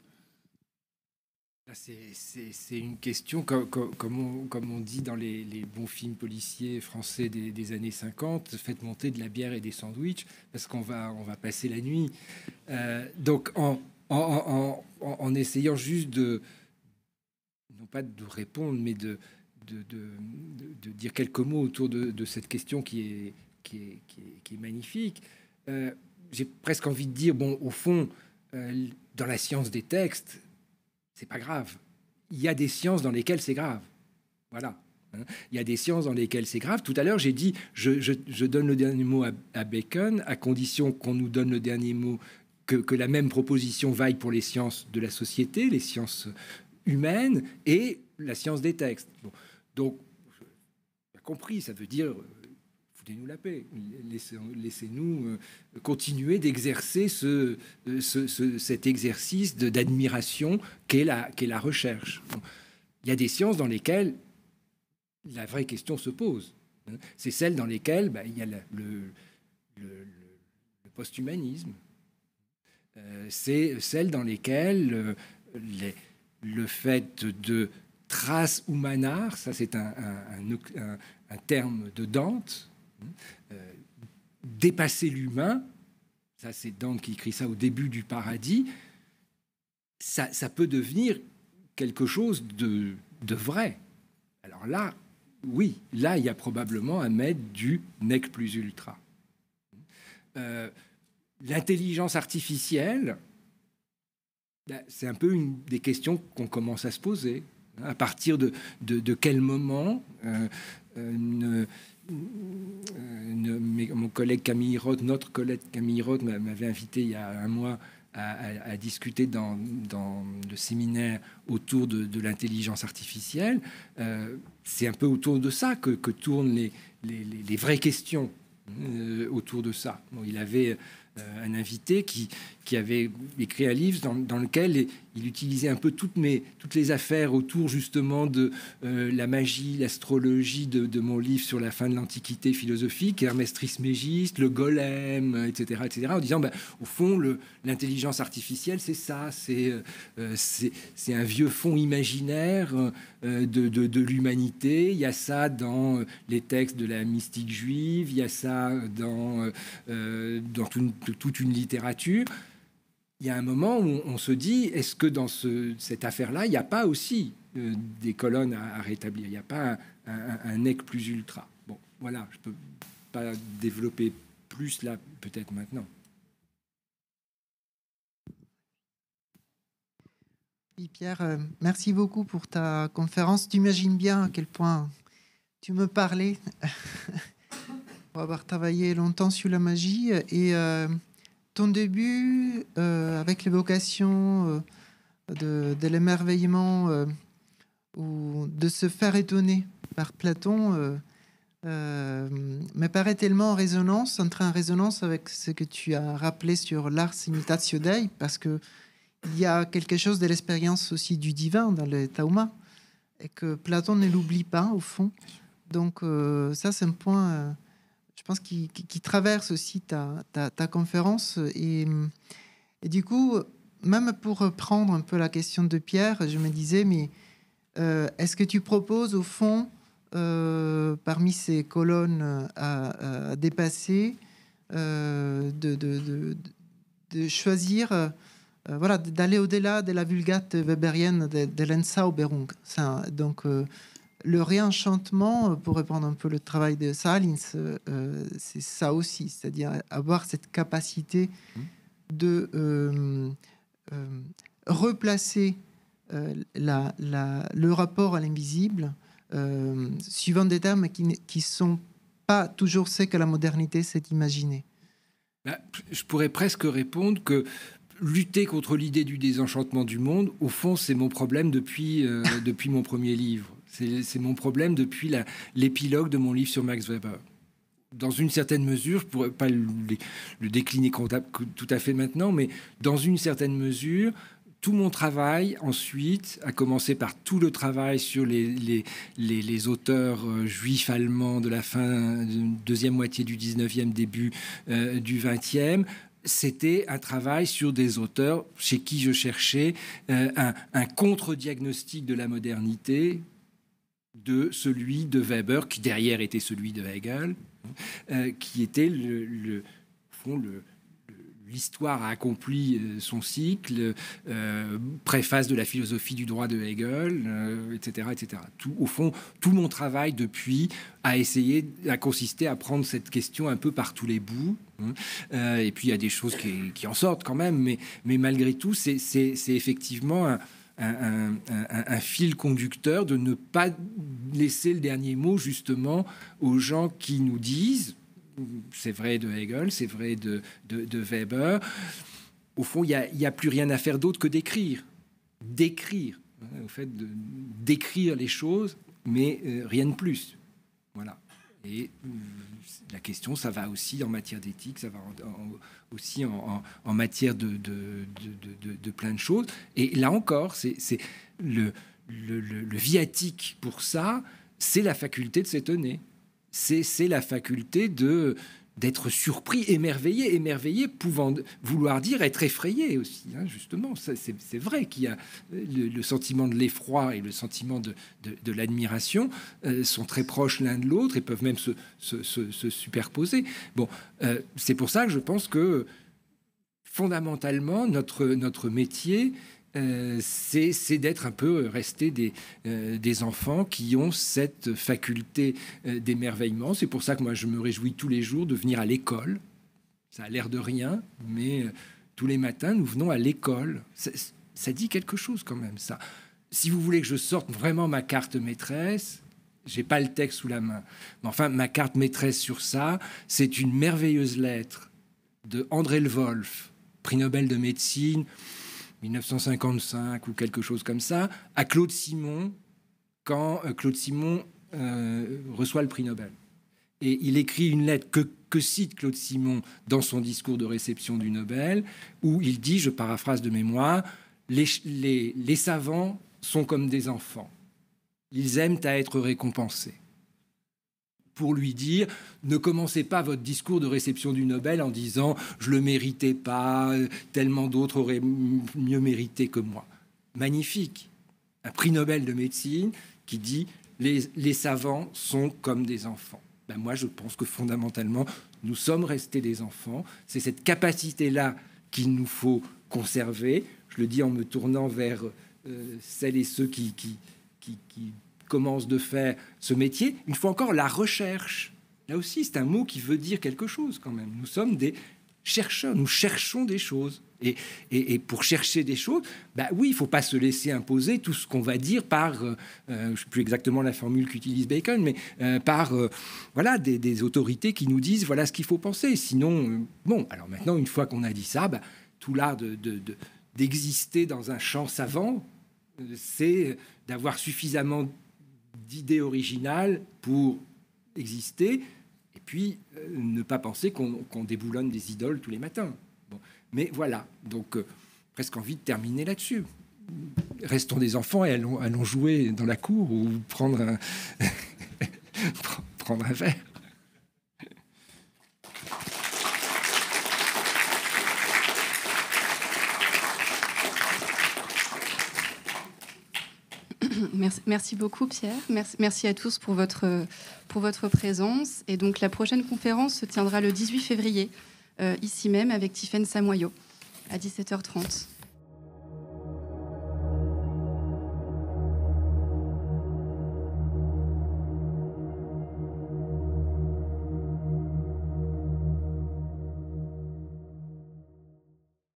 C'est une question, comme on dit dans les bons films policiers français des années 50, faites monter de la bière et des sandwichs, parce qu'on va passer la nuit. Donc, en essayant juste non pas de répondre, mais de dire quelques mots autour de cette question qui est magnifique. J'ai presque envie de dire, bon, au fond, dans la science des textes, c'est pas grave. Il y a des sciences dans lesquelles c'est grave. Voilà. Il y a des sciences dans lesquelles c'est grave. Tout à l'heure, j'ai dit, je donne le dernier mot à Bacon, à condition qu'on nous donne le dernier mot, que la même proposition vaille pour les sciences de la société, les sciences humaines et la science des textes. Bon. Donc, j'ai compris, ça veut dire... foutez-nous la paix. Laissez-nous continuer d'exercer cet exercice d'admiration qu'est la recherche. Il y a des sciences dans lesquelles la vraie question se pose. C'est celles dans lesquelles il y a le post-humanisme. C'est celles dans lesquelles le fait de trace humanar, ça c'est un terme de Dante, dépasser l'humain, ça c'est Dante qui écrit ça au début du Paradis, ça peut devenir quelque chose de vrai. Alors là, oui, là il y a probablement à mettre du nec plus ultra. L'intelligence artificielle, c'est un peu une des questions qu'on commence à se poser. À partir de quel moment mon collègue Camille Roth, notre collègue Camille Roth m'avait invité il y a un mois à discuter dans le séminaire autour de l'intelligence artificielle. C'est un peu autour de ça que tournent les vraies questions autour de ça. Bon, il avait un invité qui avait écrit un livre dans lequel il utilisait un peu toutes les affaires autour justement de la magie, l'astrologie de mon livre sur la fin de l'Antiquité philosophique, Hermès Trismégiste, le golem, etc., en disant au fond l'intelligence artificielle c'est ça, c'est un vieux fond imaginaire de l'humanité. Il y a ça dans les textes de la mystique juive, il y a ça dans toute une littérature. Il y a un moment où on se dit, est-ce que dans cette affaire-là, il n'y a pas aussi des colonnes à rétablir? Il n'y a pas un nec plus ultra? Bon, voilà, je ne peux pas développer plus là, peut-être maintenant. Oui, Pierre, merci beaucoup pour ta conférence. Tu imagines bien à quel point tu me parlais pour avoir travaillé longtemps sur la magie et ton début avec l'évocation de l'émerveillement ou de se faire étonner par Platon me paraît tellement entrer en résonance avec ce que tu as rappelé sur l'ars imitatio Dei, parce que il y a quelque chose de l'expérience aussi du divin dans le Tauma et que Platon ne l'oublie pas au fond. Donc ça c'est un point je pense qui traverse aussi ta conférence et du coup, même pour reprendre un peu la question de Pierre, je me disais, mais est-ce que tu proposes au fond, parmi ces colonnes à dépasser, de choisir, voilà, d'aller au-delà de la Vulgate weberienne de l'Ensauberung. Donc, le réenchantement, pour répondre un peu le travail de Salins, c'est ça aussi, c'est-à-dire avoir cette capacité de replacer le rapport à l'invisible suivant des termes qui sont pas toujours ceux que la modernité s'est imaginé. Je pourrais presque répondre que lutter contre l'idée du désenchantement du monde, au fond, c'est mon problème depuis mon premier livre. C'est mon problème depuis l'épilogue de mon livre sur Max Weber. Dans une certaine mesure, je ne pourrais pas le décliner tout à fait maintenant, mais dans une certaine mesure, tout mon travail ensuite, à commencer par tout le travail sur les auteurs juifs allemands de la fin, deuxième moitié du 19e, début du 20e, c'était un travail sur des auteurs chez qui je cherchais un contre-diagnostic de la modernité, de celui de Weber, qui derrière était celui de Hegel, qui était l'histoire a accompli son cycle, préface de la philosophie du droit de Hegel, etc. Au fond, tout mon travail depuis a consisté à prendre cette question un peu par tous les bouts. Et puis il y a des choses qui en sortent quand même, mais malgré tout, c'est effectivement un fil conducteur de ne pas laisser le dernier mot justement aux gens qui nous disent, c'est vrai de Hegel, c'est vrai de Weber, au fond il n'y a plus rien à faire d'autre que d'écrire, au fait d'écrire les choses, mais rien de plus. Voilà. Et la question, ça va aussi en matière d'éthique, ça va aussi en matière de plein de choses. Et là encore, c'est le viatique pour ça, c'est la faculté de s'étonner. C'est la faculté d'être surpris, émerveillé, pouvant vouloir dire être effrayé aussi. Hein, justement, c'est vrai qu'il y a le sentiment de l'effroi et le sentiment de l'admiration sont très proches l'un de l'autre et peuvent même se superposer. Bon, c'est pour ça que je pense que fondamentalement, notre métier, c'est d'être un peu resté des enfants qui ont cette faculté d'émerveillement. C'est pour ça que moi je me réjouis tous les jours de venir à l'école. Ça a l'air de rien, mais tous les matins nous venons à l'école. Ça dit quelque chose quand même, ça. Si vous voulez que je sorte vraiment ma carte maîtresse, j'ai pas le texte sous la main, mais enfin ma carte maîtresse sur ça, c'est une merveilleuse lettre de André Lwolf, prix Nobel de médecine 1955 ou quelque chose comme ça, à Claude Simon, quand Claude Simon reçoit le prix Nobel. Et il écrit une lettre que cite Claude Simon dans son discours de réception du Nobel, où il dit, je paraphrase de mémoire, les savants sont comme des enfants. Ils aiment à être récompensés. Pour lui dire, ne commencez pas votre discours de réception du Nobel en disant « je le méritais pas, tellement d'autres auraient mieux mérité que moi ». Magnifique. Un prix Nobel de médecine qui dit « les savants sont comme des enfants ». Ben moi, je pense que fondamentalement, nous sommes restés des enfants. C'est cette capacité-là qu'il nous faut conserver. Je le dis en me tournant vers celles et ceux qui commence de faire ce métier. Une fois encore, la recherche. Là aussi, c'est un mot qui veut dire quelque chose quand même. Nous sommes des chercheurs, nous cherchons des choses. Et pour chercher des choses, bah oui, il ne faut pas se laisser imposer tout ce qu'on va dire par, je ne sais plus exactement la formule qu'utilise Bacon, mais par voilà, des autorités qui nous disent voilà ce qu'il faut penser. Sinon, bon, alors maintenant, une fois qu'on a dit ça, bah, tout l'art d'exister dans un champ savant, c'est d'avoir suffisamment d'idées originales pour exister, et puis ne pas penser qu'on déboulonne des idoles tous les matins. Bon. Mais voilà, donc presque envie de terminer là-dessus. Restons des enfants et allons jouer dans la cour ou prendre un verre. Merci beaucoup, Pierre. Merci à tous pour votre présence. Et donc, la prochaine conférence se tiendra le 18 février, ici même, avec Tiffaine Samoyau, à 17h30.